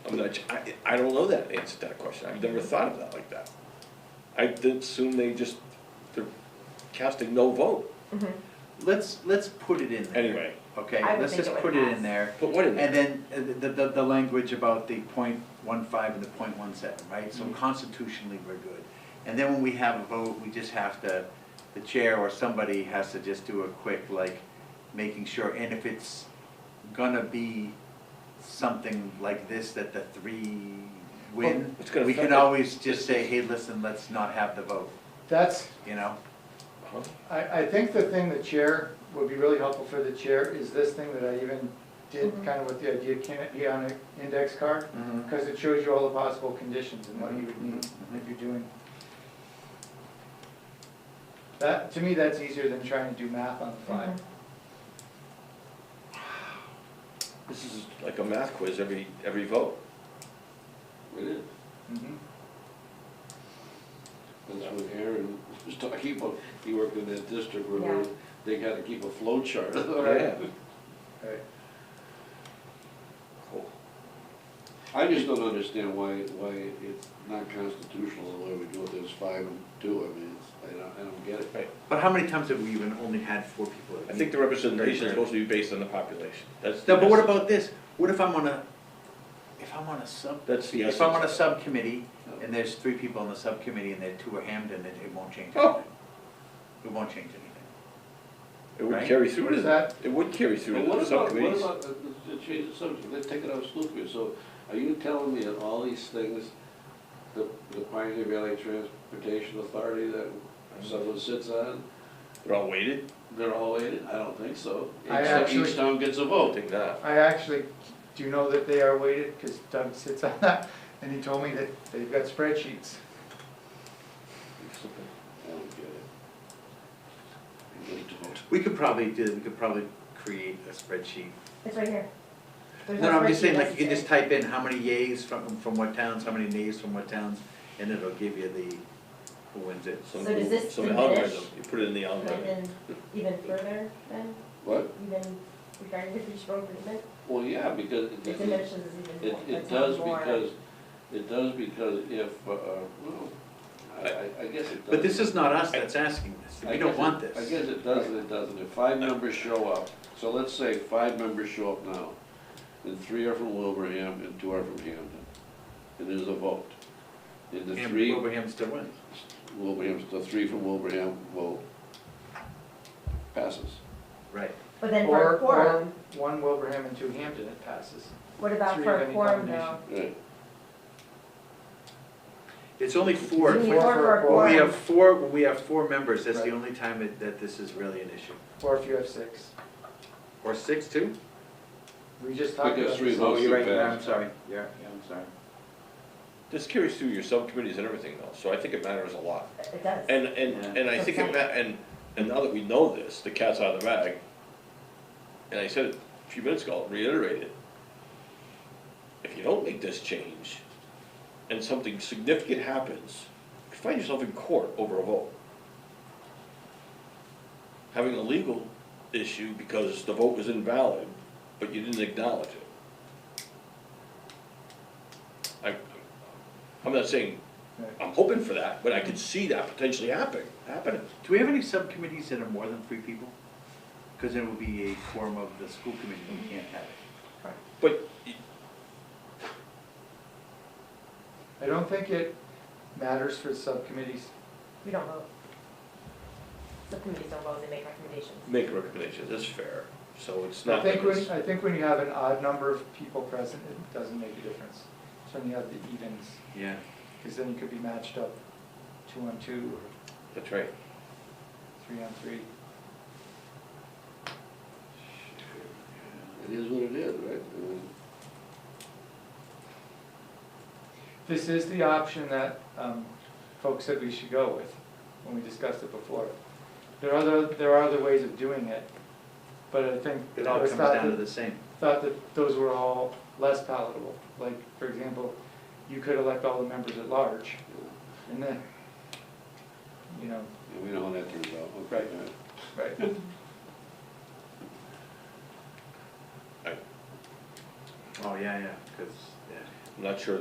I'm not, I don't know that answer to that question. I've never thought of that like that. I assume they're casting no vote. Mhm. Let's put it in there. Anyway, Okay, I would let's think just it put would it in pass. there. but what is And it? then the language about the .15 and the .17, right? So constitutionally, we're good. And then when we have a vote, we just have to, the chair or somebody has to just do a quick, making sure. And if it's gonna be something like this, that the 3 win, Well, it's gonna we can affect it. always just say, hey, listen, let's not have the vote, That's, you know? Huh? I think the thing the chair, would be really helpful for the chair is this thing that I even did, Mhm. kind of with the idea, can it be on an index card? Because it shows you all the possible conditions and what you would need if you're doing. That, to me, that's easier than trying to do math on the fly. Mhm. This is like a math quiz every vote. it is. Mhm. That's what Aaron was talking about. He worked in that district where Yeah. they had to keep a flow chart. Yeah. Right. Cool. I just don't understand why it's not constitutional the way we do it. There's 5 and 2. I mean, I don't get it. But how many times have we even only had 4 people? I think the representation is supposed to be based on the population. That's the No, but what message. about this? What if I'm on a sub, That's the if I'm on a essence. subcommittee, and there's 3 people on the subcommittee, and 2 are Hamden, it won't change Oh. anything. It won't change anything. It would Right? carry through What to is the, that? it would carry through But to the what subcommittees. about, to change the subject, let's take it out of school committee. So are you telling me that all these things, the Pioneer Valley Transportation Authority that someone sits on, They're all weighted? they're all weighted? I don't think so. I Each actually- town gets a I vote. think not. I actually do know that they are weighted, because Doug sits on that, and he told me that they've got spreadsheets. I don't get it. I really don't. We could probably create a spreadsheet. It's right here. There's No, I'm just saying, spreadsheet like, you can just necessary. type in how many yays from what towns, how many nays from what towns, and it'll give you who wins it. Some, So does this some diminish? algorithm, you put it in the And algorithm. then even further then, What? even regarding the free road agreement, Well, yeah, because it diminishes even more. it it's does more- because if, well, I guess it does. But this is not us that's asking this, we don't want this. I guess it does and it doesn't. If 5 members show up, so let's say 5 members show up now, and 3 are from Wilbraham and 2 are from Hamden, and there's a vote. And the 3, Wilbraham still wins. the 3 from Wilbraham will passes. Right. But then for Or, a quorum, or one Wilbraham and 2 Hampton, it passes. what about 3 for of a any quorum combination. though? Right. It's only 4. You need Four four for for a a When we quorum. have 4, when we have 4 members, that's the Right. only time that this is really an issue. Or if you have 6. Or 6 too? We just talked Because about 3 this. votes you're right, to I'm pass. sorry, yeah, I'm sorry. This carries through your subcommittees and everything though, so I think it matters a lot. It does. And I think and now that we know this, the cat's out of the bag, and I said it a few minutes ago, I'll reiterate it. If you don't make this change, and something significant happens, you find yourself in court over a vote. Having a legal issue because the vote was invalid, but you didn't acknowledge it. I'm not saying, Right. I'm hoping for that, but I could see that potentially happening. Do we have any subcommittees that are more than 3 people? Because it would be a quorum of the school committee, and we can't have it. But I don't think it matters for subcommittees. We don't vote. Subcommittees don't vote, they make recommendations. make recommendations, that's fair, so it's I not like think it's. when you have an odd number of people present, it doesn't make a difference. So when you have the evens, Yeah. because then you could be matched up 2 on 2 or That's right. 3 on 3. It is what it is, right? I mean, This is the option that folks said we should go with when we discussed it before. There are other ways of doing it, but I think It all it was comes thought down to that, the same. thought that those were all less palatable. Like, for example, you could elect all the members at large, and then, you know, yeah, we know how that turns out. Okay, right. Oh, yeah, because, I'm not sure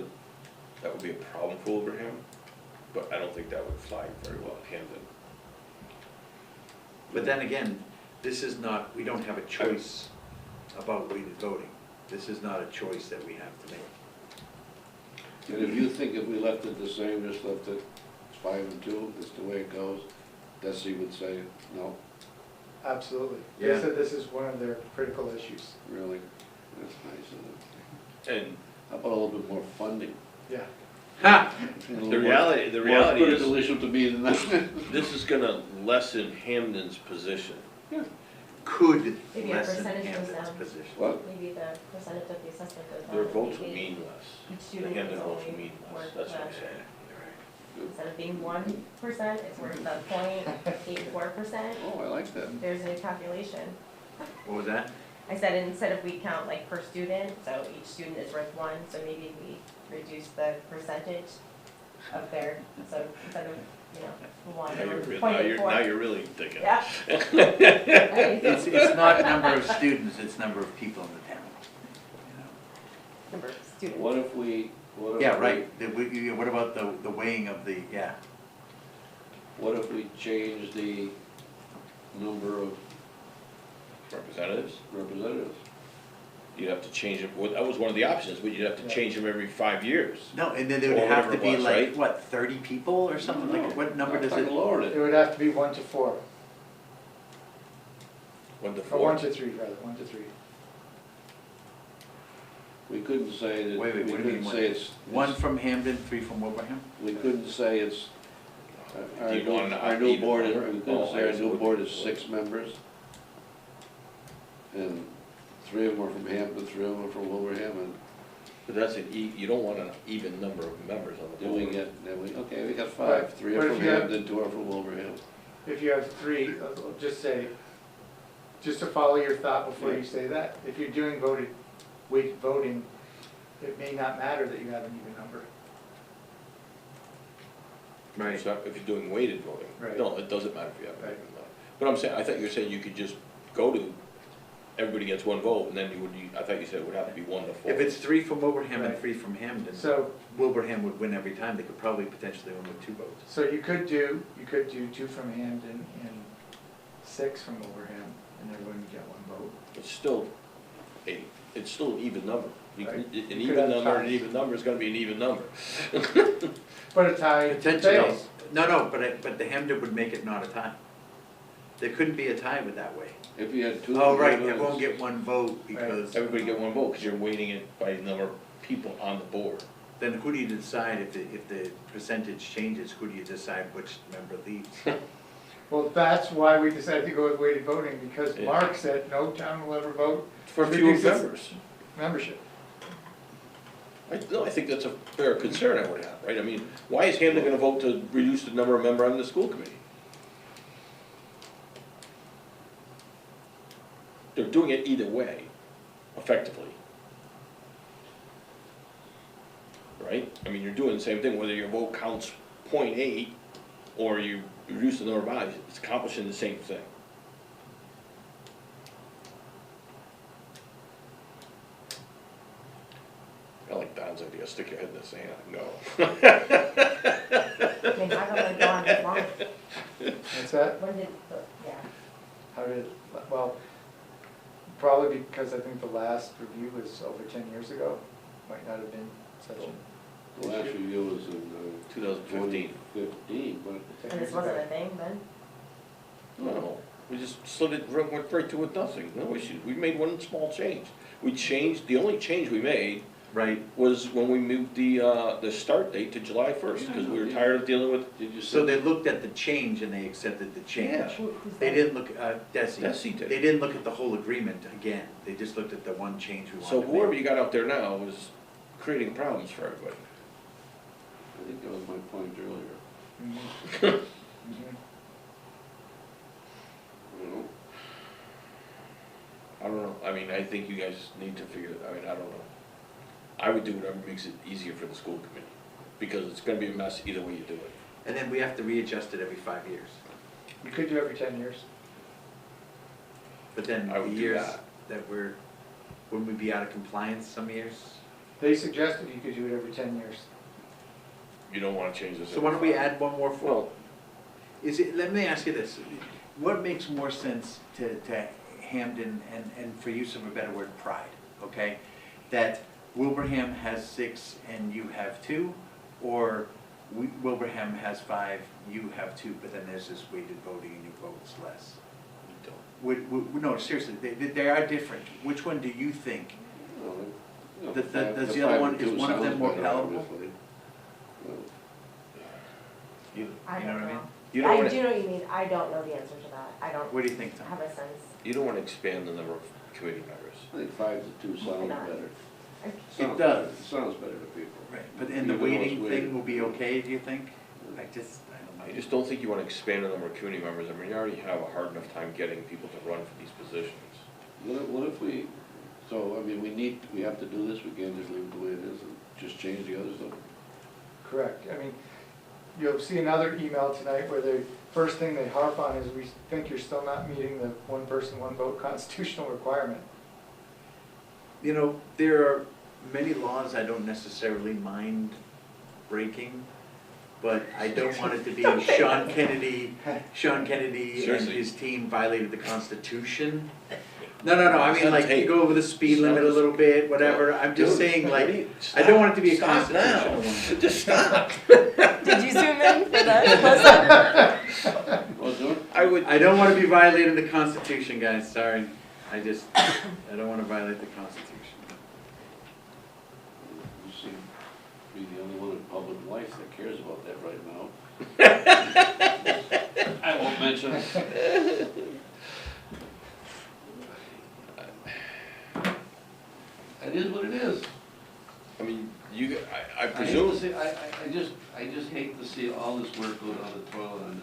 that would be a problem for Wilbraham, but I don't think that would fly very well in Hamden. But then again, this is not, we don't have a choice about weighted voting. This is not a choice that we have to make. And if you think if we left it the same, just left it 5 and 2, that's the way it goes, Desi would say, no, Absolutely. Yeah. They said this is one of their critical issues. really, that's nice, isn't it? And How about a little bit more funding? Yeah. Ha! the reality More is, critical issue to me than that. this is gonna lessen Hamden's position. Could Maybe a lessen percentage goes Hamden's down. position. What? Maybe the percentage of the assessment goes down. Their votes would Maybe mean less. Each The student Hamden is votes would only mean less, worth that's what I'm the, saying. instead of being 1%, it's worth the 0.84%. Oh, I like that. There's a new calculation. What was that? I said instead of we count like per student, so each student is worth 1, so maybe we reduce the percentage of their, so instead of, you know, 1, Now or you're, 0.84. now you're really thinking. Yeah. It's not number of students, it's number of people in the town. you Number of students. What if we, what know. if Yeah, we- right, what about the weighing of the, yeah. What if we change the number of Representatives, representatives? you'd have to change it, well, that was one of the options, but you'd have to Yeah. change them every 5 years. No, and then there Or would have to whatever be it was, like, right? what, 30 people or something like, what number does I'm it? lowering It it. would have to be 1 to 4, 1 to or 4. 1 to 3 rather, 1 to 3. We couldn't say that, Wait, we what do you mean, couldn't say it's. 1 from Hamden, 3 from Wilbraham? We couldn't say it's, our Do you want an our new even board, number? we couldn't Oh, say our I see new what board you- is 6 members. And 3 of them are from Hampton, 3 of them are from Wilbraham, and But that's you don't want an even number of members on the then board. we get, okay, we got Right. 5, 3 are But if from you have- Hampton, 2 are from Wilbraham. If you have 3, just say, just to follow your thought before you say that, if you're doing weighted voting, it may not matter that you have an even number. Right. So if you're doing weighted voting, Right. no, it doesn't matter if you have an Right. even number. But I'm saying, I thought you were saying you could just go to everybody gets one vote, and then I thought you said it would have to be 1 to 4. If it's 3 from Wilbraham and Right. 3 from Hamden, So, Wilbraham would win every time, they could probably potentially win with 2 votes. so you could do 2 from Hamden and 6 from Wilbraham, and everyone would get 1 vote. It's still an even number. You can- Right. An You could even have number, an ties. even number is gonna be an even number. But a tie Potentially, fails. no, but the Hamden would make it not a tie. There couldn't be a tie with that way. If you had 2. Oh, right, everyone get 1 vote because, Everybody get 1 vote, because you're weighting it by the number of people on the board. then who do you decide if the percentage changes, who do you decide which member leaves? Well, that's why we decided to go with weighted voting, because Yeah. Mark said no town will ever vote For fewer Reduce it. members. membership. No, I think that's a fair concern I would have, right? I mean, why is Hamden gonna vote to reduce the number of members on the school committee? They're doing it either way, effectively. Right? I mean, you're doing the same thing, whether your vote counts 0.8 or you reduce the number of eyes, it's accomplishing the same thing. I like Don's idea, stick your head in the sand and go. I mean, how come they go on this long? What's that? When did, yeah, How did, well, probably because I think the last review was over 10 years ago. Might not have been such a. The last review was in 2015. 2015, but and this wasn't a thing then? No, we just slid it, went right to with nothing, no issues. We made one small change. We changed, the only change we made Right, was when we moved the start date to July 1st, because we were tired of dealing with did you so say? they looked at the change and they accepted the change. Yeah. Who's They that? didn't look, Desi, Desi did. they didn't look at the whole agreement again, they just looked at the one change we So wanted to whoever make. you got out there now is creating problems for everybody. I think that was my point earlier. Mhm. Mhm. You know? I don't know, I mean, I think you guys need to figure it, I mean, I don't know. I would do whatever makes it easier for the school committee, because it's gonna be a mess either way you do it. And then we have to readjust it every 5 years. You could do every 10 years. But then I the would do years that. that wouldn't we be out of compliance some years? They suggested you could do it every 10 years. You don't wanna change this. So why don't we every add one more Well, let me ask you this, what makes more sense to Hamden, and for use of a better word, pride, okay? That Wilbraham has 6 and you have 2, or Wilbraham has 5, you have 2, but then there's this weighted voting and your vote's less? No, seriously, they are different. Which one do you think? You know, Does the other one, is one of them more palatable? You I You know don't what I know. mean? you don't I wanna, do know what you mean, I don't know the answer to that, I don't What do you think, Tom? have a sense. you don't wanna expand the number of committee members. I think 5 to 2 sounds not? better. It does. It sounds better to people. Right, but and the Even though it's weighting weighted. thing will be okay, do you think? I don't know. I just don't think you wanna expand the number of committee members, I mean, you already have a hard enough time getting people to run for these positions. What if we, so, I mean, we have to do this, we can't just leave it the way it is and just change the other stuff? Correct. I mean, you'll see another email tonight where the first thing they harp on is we think you're still not meeting the 1 person, 1 vote constitutional requirement. You know, there are many laws I don't necessarily mind breaking, but I don't want it to be Sean Kennedy and Seriously. his team violated the Constitution. No, I mean, like, Hey, you go over the speed limit a little bit, whatever, I'm just saying, like, I don't want it to be a constitutional one. Just stop. Did you zoom in for that? Well, do it. I would, I don't wanna be violating the Constitution, guys, sorry. I don't wanna violate the Constitution. You seem to be the only one in public life that cares about that right now. I won't mention it. It is what it is. I mean, I I hate to presume, see, I just hate to see all this work go down the toilet on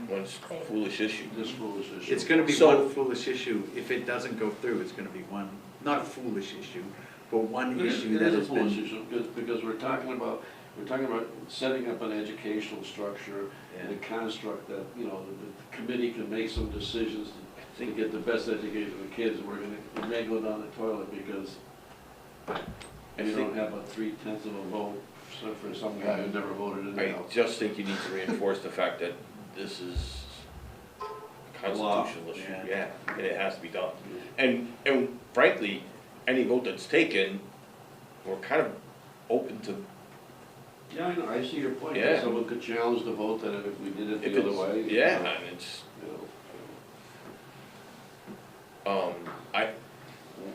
one foolish issue. this foolish issue. It's gonna be So- one foolish issue, if it doesn't go through, it's gonna be one, not a foolish issue, but one It is- issue it that is a has foolish been. issue, because we're talking about setting up an educational structure and a construct that, you know, the committee can make some decisions to get the best education for the kids, we're gonna go down the toilet because you don't have a 3/10 of a vote for some guy who never voted in the I House. just think you need to reinforce the fact that this is a constitutional issue, Yeah. yeah, and it has to be done. And frankly, any vote that's taken, we're kind of open to, Yeah, I know, I see your point, Yeah. someone could challenge the vote that if we did it if the other it's, way. yeah, and it's, You know,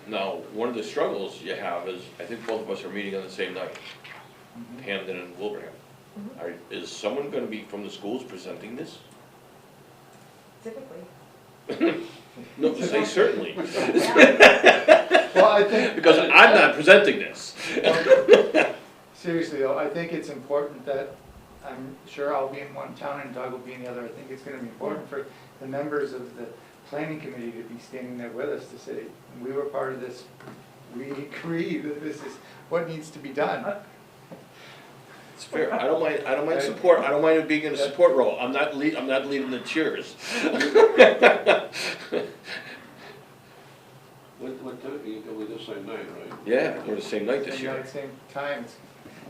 now, one of the struggles you have is, I think both of us are meeting on the same night, Hamden and Wilbraham. Is someone gonna be from the schools presenting this? Typically. No, say certainly, Well, I think. because I'm not presenting this. Seriously though, I think it's important that, I'm sure I'll be in one town and Doug will be in the other. I think it's gonna be important for the members of the planning committee to be standing there with us to say, we were part of this, we agree that this is what needs to be done. It's fair, I don't mind support, I don't mind it being in a support role, I'm not leading the cheers. what time, you go with this same night, right? Yeah, we're the same night this And year. at the same time, it's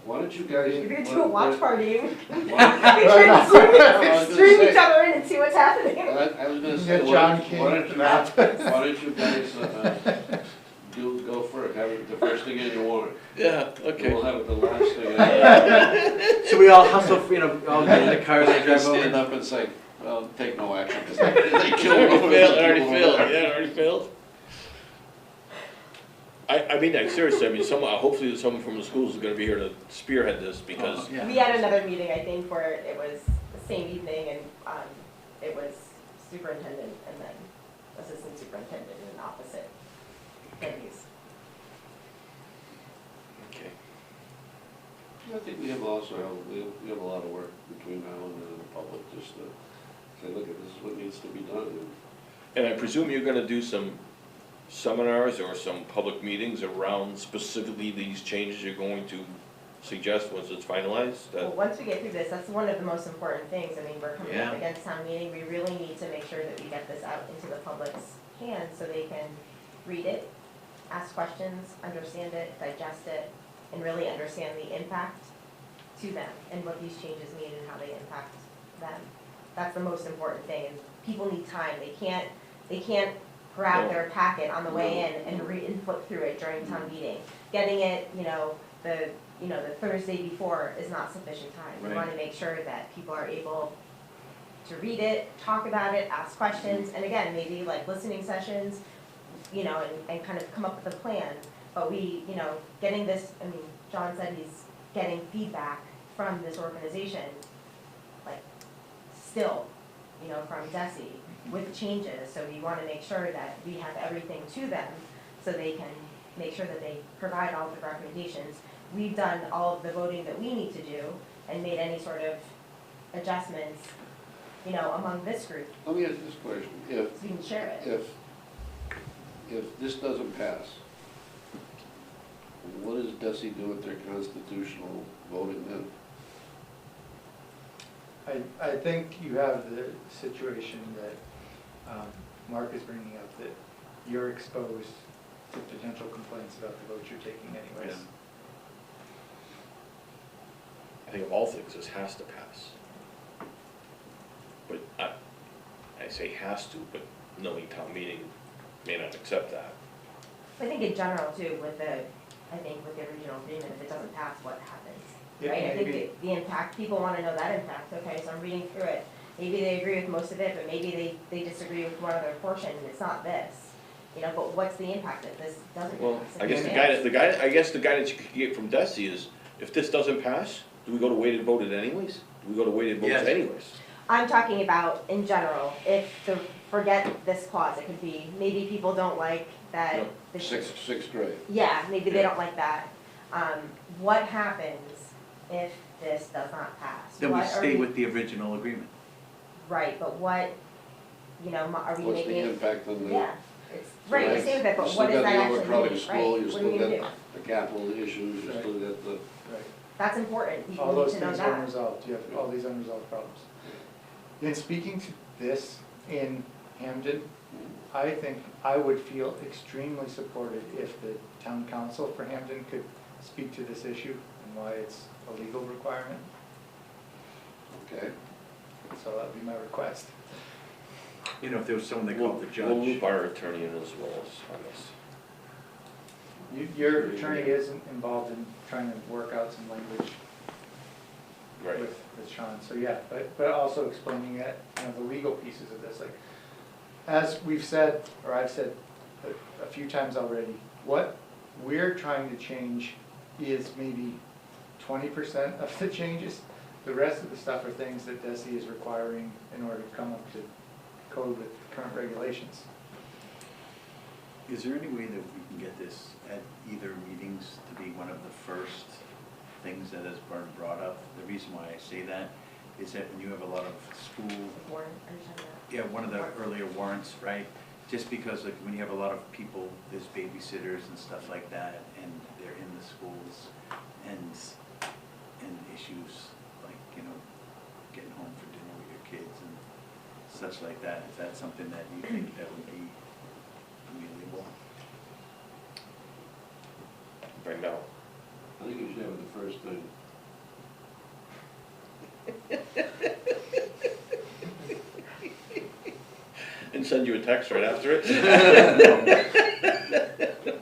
Why don't you guys? If you're gonna do a watch party, we can Why- stream each other in and see what's happening. I was gonna You say, get why John don't King why at don't the you, map. why don't you guys, go first, have it the first thing in your warrant. Yeah, We'll okay. have it the last thing. So we all hustle, all get in the cars and drive Stand over. up and say, well, take no action, because It already failed, yeah, it already failed. I mean, like, seriously, I mean, hopefully someone from the schools is gonna be here to spearhead this, because, Yeah. We had another meeting, I think, where it was the same evening and, it was superintendent and then assistant superintendent in opposite venues. okay. I think we have also, we have a lot of work between now and then in the public, just to say, look, this is what needs to be done. And I presume you're gonna do some seminars or some public meetings around specifically these changes you're going to suggest once it's finalized? Well, once we get through this, that's one of the most important things. I mean, we're coming up Yeah. against town meeting, we really need to make sure that we get this out into the public's hands so they can read it, ask questions, understand it, digest it, and really understand the impact to them and what these changes mean and how they impact them. That's the most important thing, and people need time. They can't grab No. their packet on the way in and read and flip through it during town meeting. Getting it, the Thursday before is not sufficient time. We Right. wanna make sure that people are able to read it, talk about it, ask questions, and again, maybe like listening sessions, and kind of come up with a plan. But getting this, I mean, John said he's getting feedback from this organization, like, still, from DESI with changes, so we wanna make sure that we have everything to them, so they can make sure that they provide all the recommendations. We've done all of the voting that we need to do, and made any sort of adjustments, among this group, Let me ask you this question, so we can share it. if this doesn't pass, what does DESI do with their constitutional voting then? I think you have the situation that Mark is bringing up, that you're exposed to potential complaints about the vote you're taking anyways. I think of all things, this has to pass. But I say has to, but knowing town meeting may not accept that. I think in general too, with the regional agreement, if it doesn't pass, what happens? It Right, I may think be- the impact, people wanna know that impact, okay, so I'm reading through it. Maybe they agree with most of it, but maybe they disagree with one other portion, and it's not this. But what's the impact if this doesn't pass? Well, If I guess it the fails? guidance you could get from DESI is, if this doesn't pass, do we go to weighted voted anyways? Do we go to weighted votes Yes. anyways? I'm talking about in general, forget this clause, it could be, maybe people don't like that. No. this- Sixth grade. Yeah, maybe they don't like that. What happens if this does not pass? Then we What are stay with the original agreement. Right, but what, are we What's making the it? impact on the? Yeah, it's, right, I understand that, but You what still does that got the actually overcrowded mean, school, right? you What are still we gonna got do? the capital issues, you Right. still got the. Right. That's important, All people need those to know things that. are unresolved, you have all these unresolved problems. In speaking to this in Hamden, I think I would feel extremely supported if the town council for Hamden could speak to this issue and why it's a legal requirement. Okay. So that'd be my request. You know, if there was someone they We'll called the we'll loop judge. our attorney in as well as on this. Your attorney is involved in trying to work out some language Right. with Sean, so yeah, but also explaining that, you know, the legal pieces of this, like, as we've said, or I've said a few times already, what we're trying to change is maybe 20% of the changes. The rest of the stuff are things that DESI is requiring in order to come up to code with current regulations. Is there any way that we can get this at either meetings to be one of the first things that has been brought up? The reason why I say that is that when you have a lot of school, Warren, are you talking about? yeah, one of the earlier warrants, right? Just because like when you have a lot of people, there's babysitters and stuff like that, and they're in the schools, and issues like, you know, getting home for dinner with your kids and such like that. Is that something that you think that would be amenable? Right now. I think you should have it the first thing. And send you a text right after it?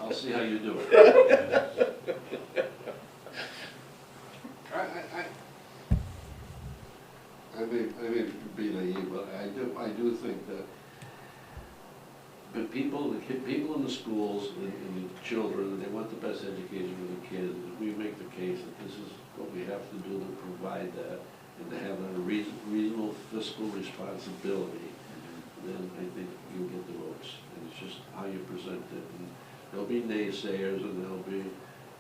I'll see how you do it. I may be naive, but I do think that but people in the schools and the children, they want the best education for the kids. If we make the case that this is what we have to do to provide that and to have a reasonable fiscal responsibility, then I think you'll get the votes. And it's just how you present it. And there'll be naysayers and there'll be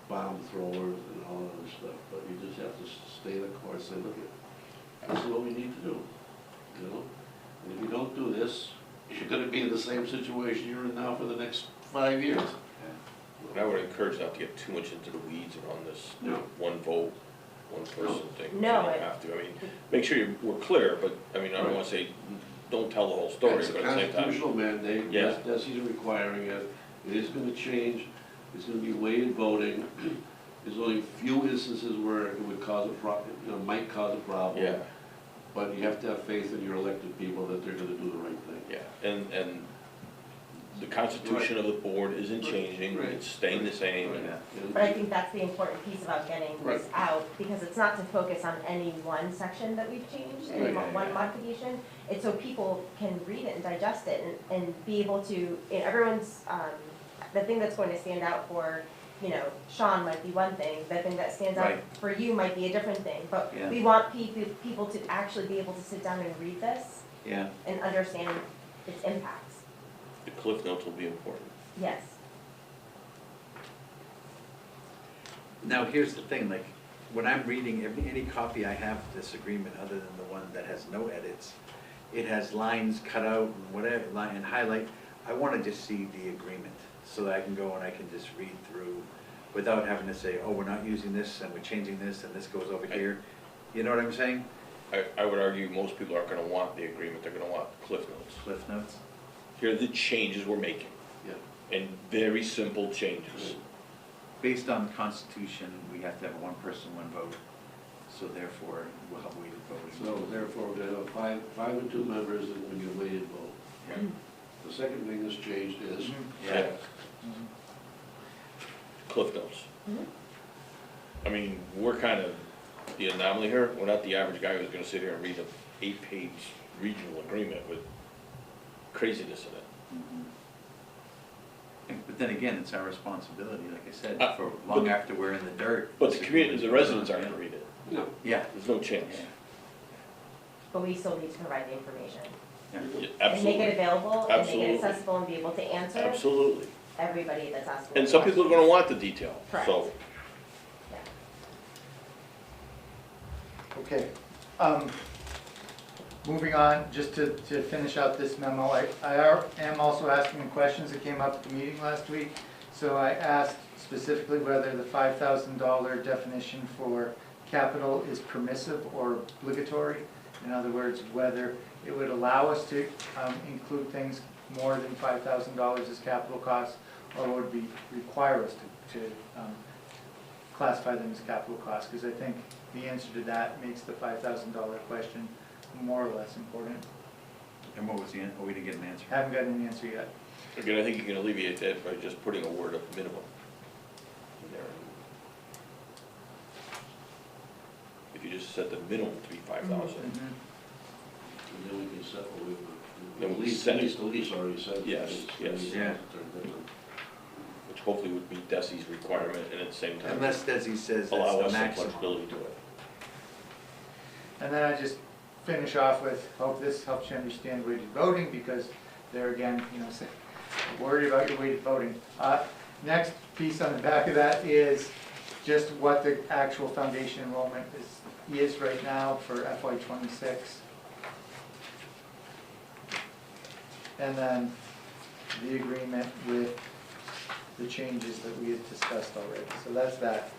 bomb throwers and all that other stuff, but you just have to stay the course and look at, this is what we need to do, you know? And if you don't do this, you're gonna be in the same situation you're in now for the next 5 years. And I would encourage not to get too much into the weeds around this No. one vote, one person thing. No, You don't have to, I mean, make sure we're clear, but, I mean, I don't wanna say, don't tell the whole story, It's a but at the same time. constitutional mandate, Yeah. DESI's requiring it, it is gonna change, it's gonna be weighted voting. There's only a few instances where it would cause a might cause a problem. Yeah, But you have to have faith in your elected people that they're gonna do the right thing. yeah, and the constitution of the board isn't changing, Right. it's staying the same, and And- But I think that's the important piece about getting this Right. out, because it's not to focus on any one section that we've changed, any Right. one modification. It's so people can read it and digest it and be able to, everyone's, the thing that's going to stand out for, you know, Sean might be one thing, the thing that stands out Right. for you might be a different thing. But Yeah. we want people to actually be able to sit down and read this Yeah. and understand its impacts. the cliff notes will be important. Yes. Now, here's the thing, like, when I'm reading any copy I have of this agreement, other than the one that has no edits, it has lines cut out and whatever, line and highlight. I wanna just see the agreement, so that I can go and I can just read through without having to say, oh, we're not using this, and we're changing this, and this goes over here. You know what I'm saying? I would argue most people aren't gonna want the agreement, they're gonna want cliff notes. Cliff notes? Here are the changes we're making, Yeah. and very simple changes. Based on the Constitution, we have to have one person, one vote, so therefore, we'll have weighted voting. So therefore, we're gonna have five and 2 members and we get weighted vote. Yeah. The second thing that's changed is, Yeah. Cliff notes. Mhm. I mean, we're kind of the anomaly here, we're not the average guy who's gonna sit here and read an 8-page regional agreement with craziness in it. Mhm. But then again, it's our responsibility, like I said, for but- long after we're in the dirt. But the community, the residents aren't gonna read it, no, Yeah, there's no chance. yeah, But we still need to provide the information. yeah. Yeah, And make it absolutely, available, and make Absolutely. it accessible, and be able to answer absolutely. everybody that's asking. And some people are gonna questions. want the detail, Correct. so. Yeah. Okay, moving on, just to finish out this memo, I am also asking the questions that came up at the meeting last week. So I asked specifically whether the $5,000 definition for capital is permissive or obligatory. In other words, whether it would allow us to include things more than $5,000 as capital costs, or would be require us to classify them as capital costs, because I think the answer to that makes the $5,000 question more or less important. And what was the, we didn't get an answer. Haven't gotten an answer yet. Again, I think you can alleviate that by just putting a word of minimum in there. If you just set the minimum to be 5,000. Mhm. And then we can set, Then we the lease, set it. the lease already said. Yes, yes. Yeah. Which hopefully would meet DESI's requirement and at the same time Unless Desi says allow that's us the some maximum. flexibility to it. And then I just finish off with, hope this helps you understand weighted voting, because there again, you know, worry about your weighted voting. Next piece on the back of that is just what the actual foundation enrollment is right now for FY '26. And then the agreement with the changes that we had discussed already. So that's that.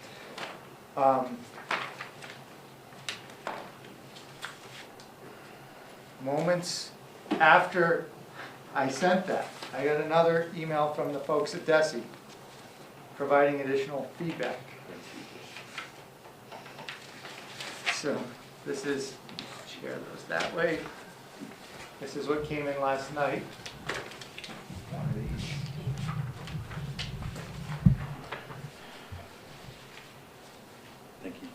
Moments after I sent that, I got another email from the folks at DESI providing additional feedback. So this is, share those that way. This is what came in last night. One of these. Thank you.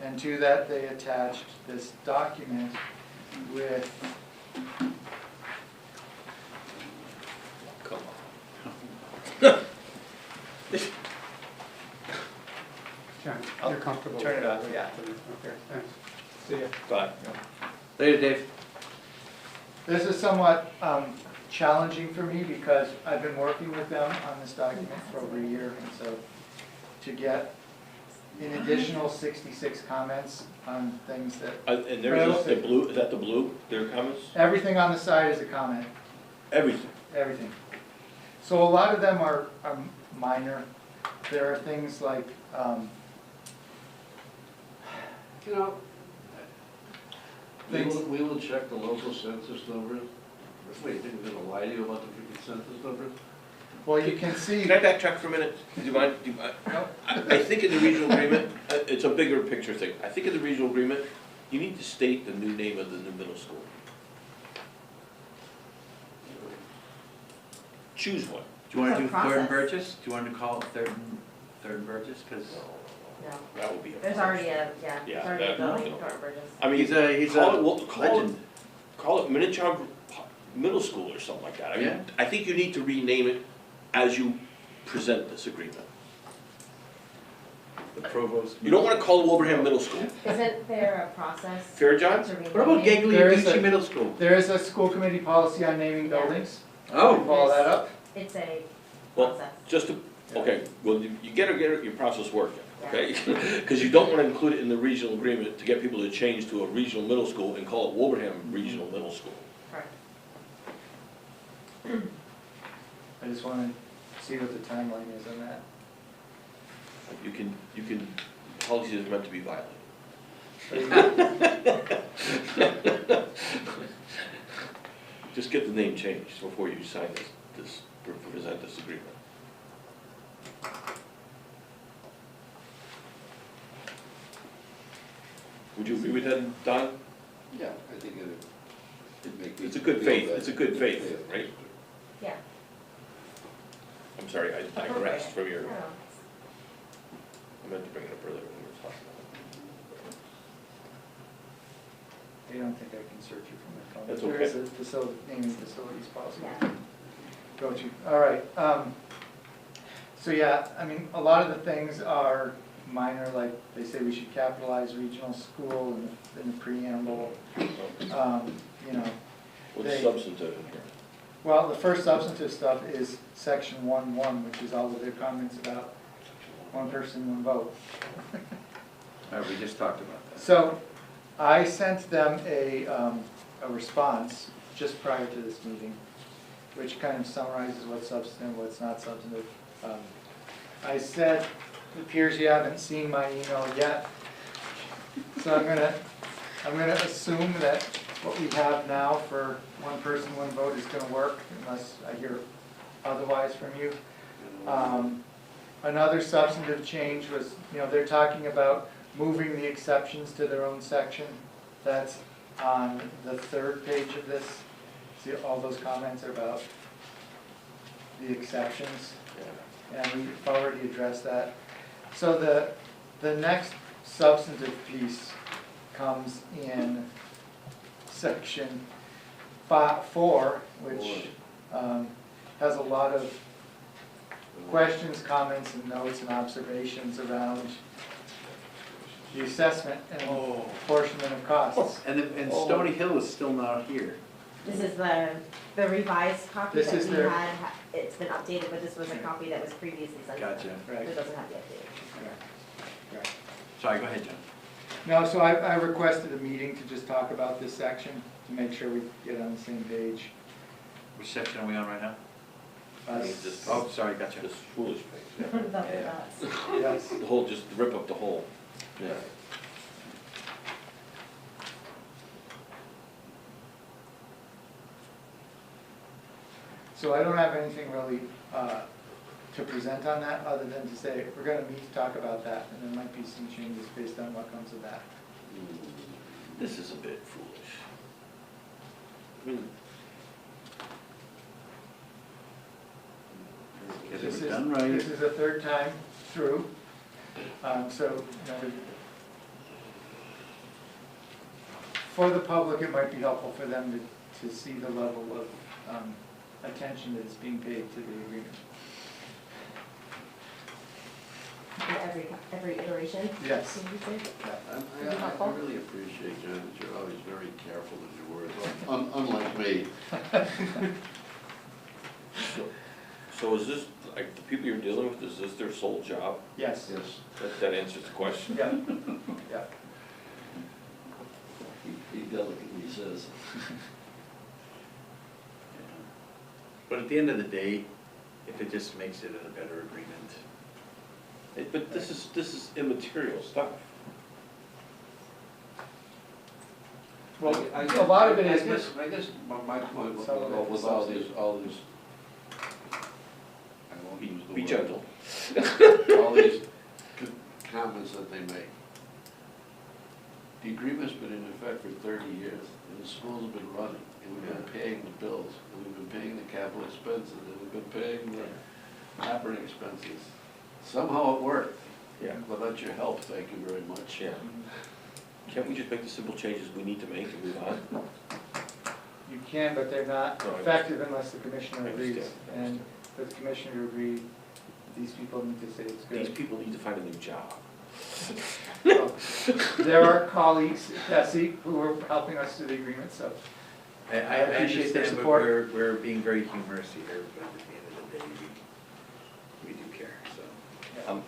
And to that, they attached this document with, Come on. John, I'll you're comfortable? turn it with off, that? yeah. Okay, thanks. See ya. Bye. Later, Dave. This is somewhat challenging for me because I've been working with them on this document for over a year, and so to get an additional 66 comments on things that, And there's the blue, is that the blue, their comments? everything on the side is a comment, Everything. everything. So a lot of them are minor. There are things like, You know, Thanks. we will check the local census numbers. Wait, you think we're gonna lie to you about the freaking census numbers? well, you can see, Can I backtrack for a minute? Do you mind? I think in the regional agreement, it's a bigger picture thing. I think in the regional agreement, you need to state the new name of the new middle school. Choose one. Do you wanna It's a do Third and process. Burgess? Do you want to call it Third and Burgess? Cause No, That would be a. there's already a, yeah, Yeah, there's already a that- building no. in Thornton Burgess. I mean, he's a legend. Call it Minichog Middle School or something like that. I Yeah. mean, I think you need to rename it as you present this agreement. The provost. You don't wanna call it Wilbraham Middle School. Isn't there a process Fair, John? to rename What about it? There is Gagliarducci a- Middle School? there is a school committee policy on naming Yeah. buildings. Oh, Follow that up. It's a Well, process. just to, okay, well, you gotta get your process working, okay? Because you don't wanna include it in the regional agreement to get people to change to a regional middle school and call it Wilbraham Regional Middle School. Correct. I just want to see what the timeline is on that. You can, policy is meant to be violated. Just get the name changed before you sign present this agreement. Would you agree with that, Don? Yeah, I think it'd make. It's a good faith, it's a good faith, right? Yeah. I'm sorry, I digressed from your, No, I meant to bring it up earlier when we were talking about I don't think I can search it from my phone. That's There okay. is a facility, naming facilities policy. Yeah. Go to, all right. So yeah, I mean, a lot of the things are minor, like they say we should capitalize regional school in the preamble. You know, what's They- substantive in here. well, the first substantive stuff is section 1.1, which is all of their comments about one person, one vote. we just talked about that. So I sent them a response just prior to this meeting, which kind of summarizes what's substantive, what's not substantive. I said it appears you haven't seen my email yet. So I'm gonna assume that what we have now for one person, one vote is gonna work unless I hear otherwise from you. Another substantive change was, they're talking about moving the exceptions to their own section. That's on the third page of this. See, all those comments are about the exceptions, and we've already addressed that. So the next substantive piece comes in section 4, which has a lot of questions, comments, and notes and observations around the assessment and apportionment of costs. And Stony Hill is still not here. This is the revised copy This that is we their- had, it's been updated, but this was a copy that was previously sent. Gotcha. Right. It doesn't have the updated. Sorry, go ahead, John. No, so I requested a meeting to just talk about this section, to make sure we get on the same page. Which section are we on right now? Just- Oh, sorry, gotcha. This foolish thing. That's Yeah. nuts. Yes. The whole, just rip up the whole. Yeah. So I don't have anything really to present on that, other than to say, we're gonna meet to talk about that, and there might be some changes based on what comes of that. This is a bit foolish. I mean, Get This it is- done right. This is the third time through, so, for the public, it might be helpful for them to see the level of attention that's being paid to the agreement. Every iteration. Yes. Did you say? I really appreciate, John, that you're always very careful in your words, unlike me. So is this, like, the people you're dealing with, is this their sole job? Yes. Yes, That answers the question. Yeah, yeah. he delicately says. But at the end of the day, if it just makes it a better agreement. But this is immaterial stuff. Well, I a lot of it is, I guess my point with Some of it is all these, I won't use the word. Be gentle. All these comments that they make. The agreement's been in effect for 30 years, and the schools have been running, and we've been paying the bills, and we've been paying the capital expenses, and we've been paying the operating expenses. Somehow it worked. Yeah. Without your help, thank you very much. Yeah. Can't we just make the simple changes we need to make and move on? you can, but they're not No, I effective unless the commissioner I agrees. understand. And for the commissioner to agree, these people need to say it's These good. people need to find a new job. Well, there are colleagues, Bessie, who are helping us through the agreement, so. I appreciate their understand, but support. we're being very humorous here, but at the end of the day, we do care, so.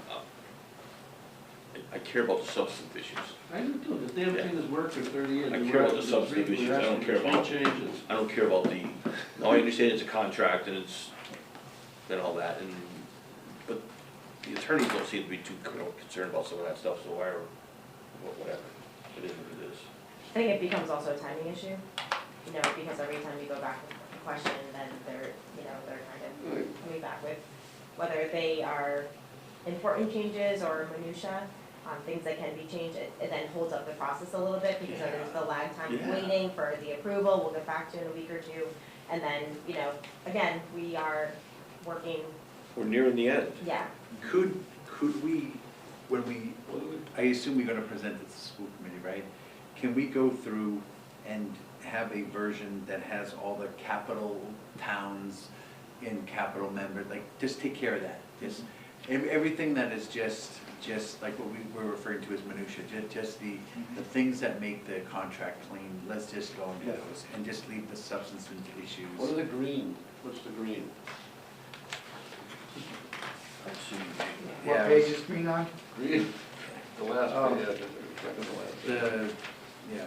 I care about the substantive issues. I do too, the damn thing has worked for 30 years. I We care were- about the substantive we issues. were I don't asking care for about- three changes. I don't care about the, no, I understand it's a contract and it's, and all that, but the attorneys don't seem to be too concerned about some of that stuff, so whatever, it is what it is. I think it becomes also a timing issue, because every time you go back with a question, then they're kind of coming back with whether they are important changes or minutia, things that can be changed, it then holds up the process a little bit because there's the lag time of Yeah. waiting for the approval, we'll get back to in a week or two. And then, again, we are working, We're nearing the end. yeah, Could we, I assume we're gonna present it to the school committee, right? Can we go through and have a version that has all the capital towns in capital members, like, just take care of that, just, everything that is just like what we were referring to as minutia, just the things that make the contract clean, let's just go into Yeah. those, and just leave the substance issues. What are the green? What's the green? What Yeah. page is green on? Green, the last, Oh. yeah, the second to last. Yeah.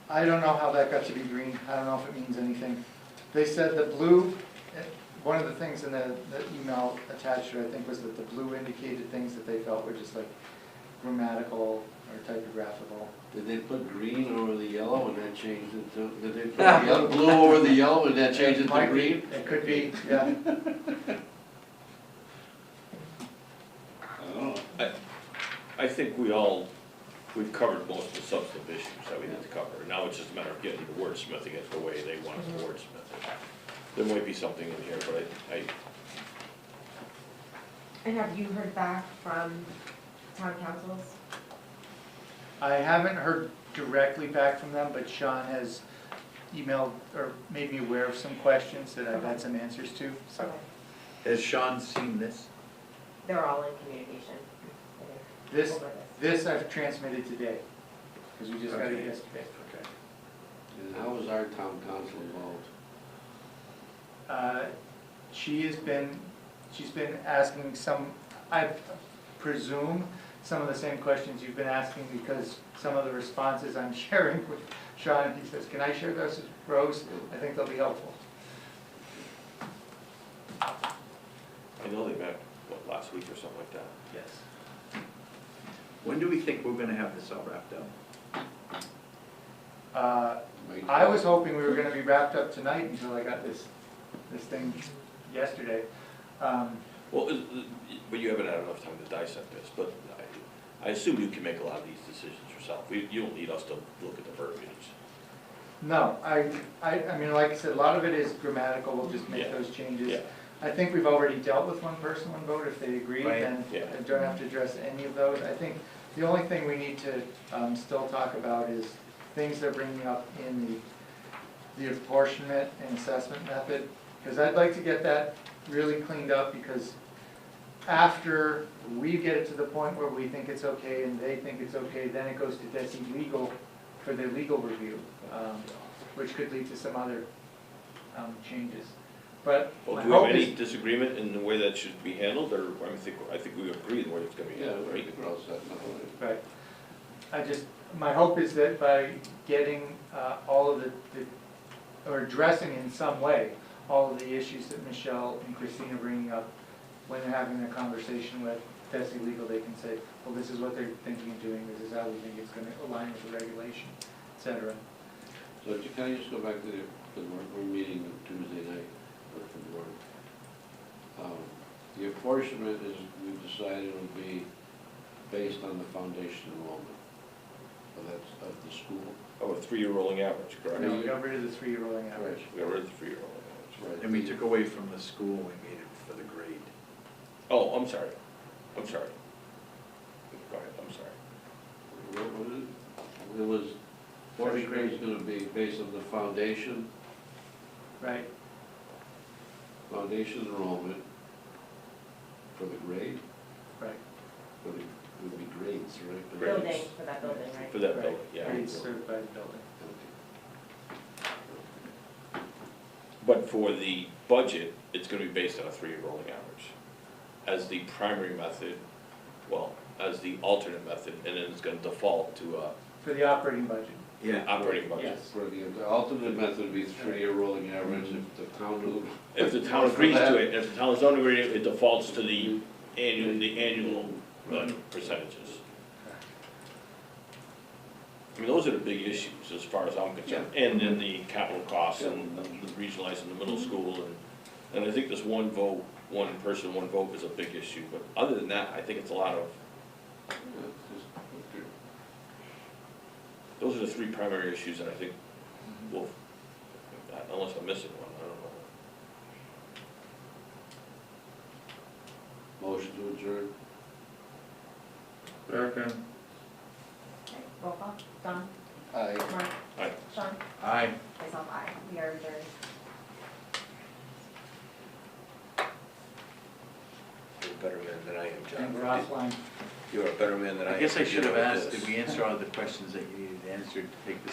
I don't know how that got to be green, I don't know if it means anything. They said the blue, one of the things in the email attached to it, I think, was that the blue indicated things that they felt were just like grammatical or typographical. Did they put green over the yellow and that changed it to, did they put the yellow, blue over the yellow and that changed it to Might be. green? It could be, yeah. I don't know. I think we've covered most of the substantive issues that we need to cover. Now it's just a matter of getting the wordsmithing it the way they want us to wordsmith it. There might be something in here, but And have you heard back from town councils? I haven't heard directly back from them, but Sean has emailed or made me aware of some questions that I've had some answers to, so. Okay. Has Sean seen this? They're all in communication. This, Over this I've transmitted today, because we just got it Okay. yesterday. Okay. And how is our town council involved? She's been asking some, I presume, some of the same questions you've been asking, because some of the responses I'm sharing with Sean, he says, can I share those with Rose? I think they'll be helpful. I know they met, last week or something like that. Yes. When do we think we're gonna have this all wrapped up? May I was 12th? hoping we were gonna be wrapped up tonight until I got this thing yesterday. Well, but you haven't had enough time to dissect this, but I assume you can make a lot of these decisions yourself. You don't need us to look at the verbiage. No, I mean, like I said, a lot of it is grammatical, we'll just make Yeah. those changes. Yeah. I think we've already dealt with one person, one vote, if they agree, Right. then Yeah. I don't have to address any of those. I think the only thing we need to still talk about is things they're bringing up in the apportionment and assessment method, because I'd like to get that really cleaned up, because after we get it to the point where we think it's okay and they think it's okay, then it goes to DESI Legal for their legal review, which could lead to some other changes. But Well, my do we have hope any is, disagreement in the way that should be handled, or I think we agree in the way it's gonna be Yeah, handled, I right? think we're all set, no way. right, my hope is that by getting all of or addressing in some way, all of the issues that Michelle and Christine are bringing up, when they're having a conversation with DESI Legal, they can say, well, this is what they're thinking of doing, this is how we think it's gonna align with the regulation, et cetera. So can I just go back to we're meeting on Tuesday night with the board. The apportionment is, we decided would be based on the foundation enrollment. So that's of the school. Oh, a 3-year rolling average, correct? No, we got rid of the 3-year rolling average. We got rid of the 3-year rolling average. Right. And we took away from the school, we made it for the grade. Oh, I'm sorry. Go ahead, I'm sorry. What was it? It was, apportionment is gonna be based on the foundation, Right, foundation enrollment for the grade, right, for the, it would be grades, right? The Grades. Building, for that building, right? For that right. building, yeah. Grades served by the building. Okay. But for the budget, it's gonna be based on a 3-year rolling average. As the primary method, well, as the alternate method, and then it's gonna default to a For the operating budget, operating budget. yes. For the alternate method would be 3-year rolling average if the town. If the town agrees to it, if the town is not agreeing, it defaults to the annual percentages. I mean, those are the big issues as far as I'm concerned, and then the capital costs and the regionalizing the middle school, and I think this one vote, one person, one vote is a big issue, but other than that, I think it's a lot of, those are the 3 primary issues that I think will, unless I'm missing one, I don't know. Motion to adjourn. Second. Okay, roll call, Don, Aye. Mark, Aye. Sean, Aye. myself, aye, we are adjourned. You're a better man than I am, And John. we're offline. You're a better man than I am. I guess I should have You know asked, this. did we answer all the questions that you needed answered to take this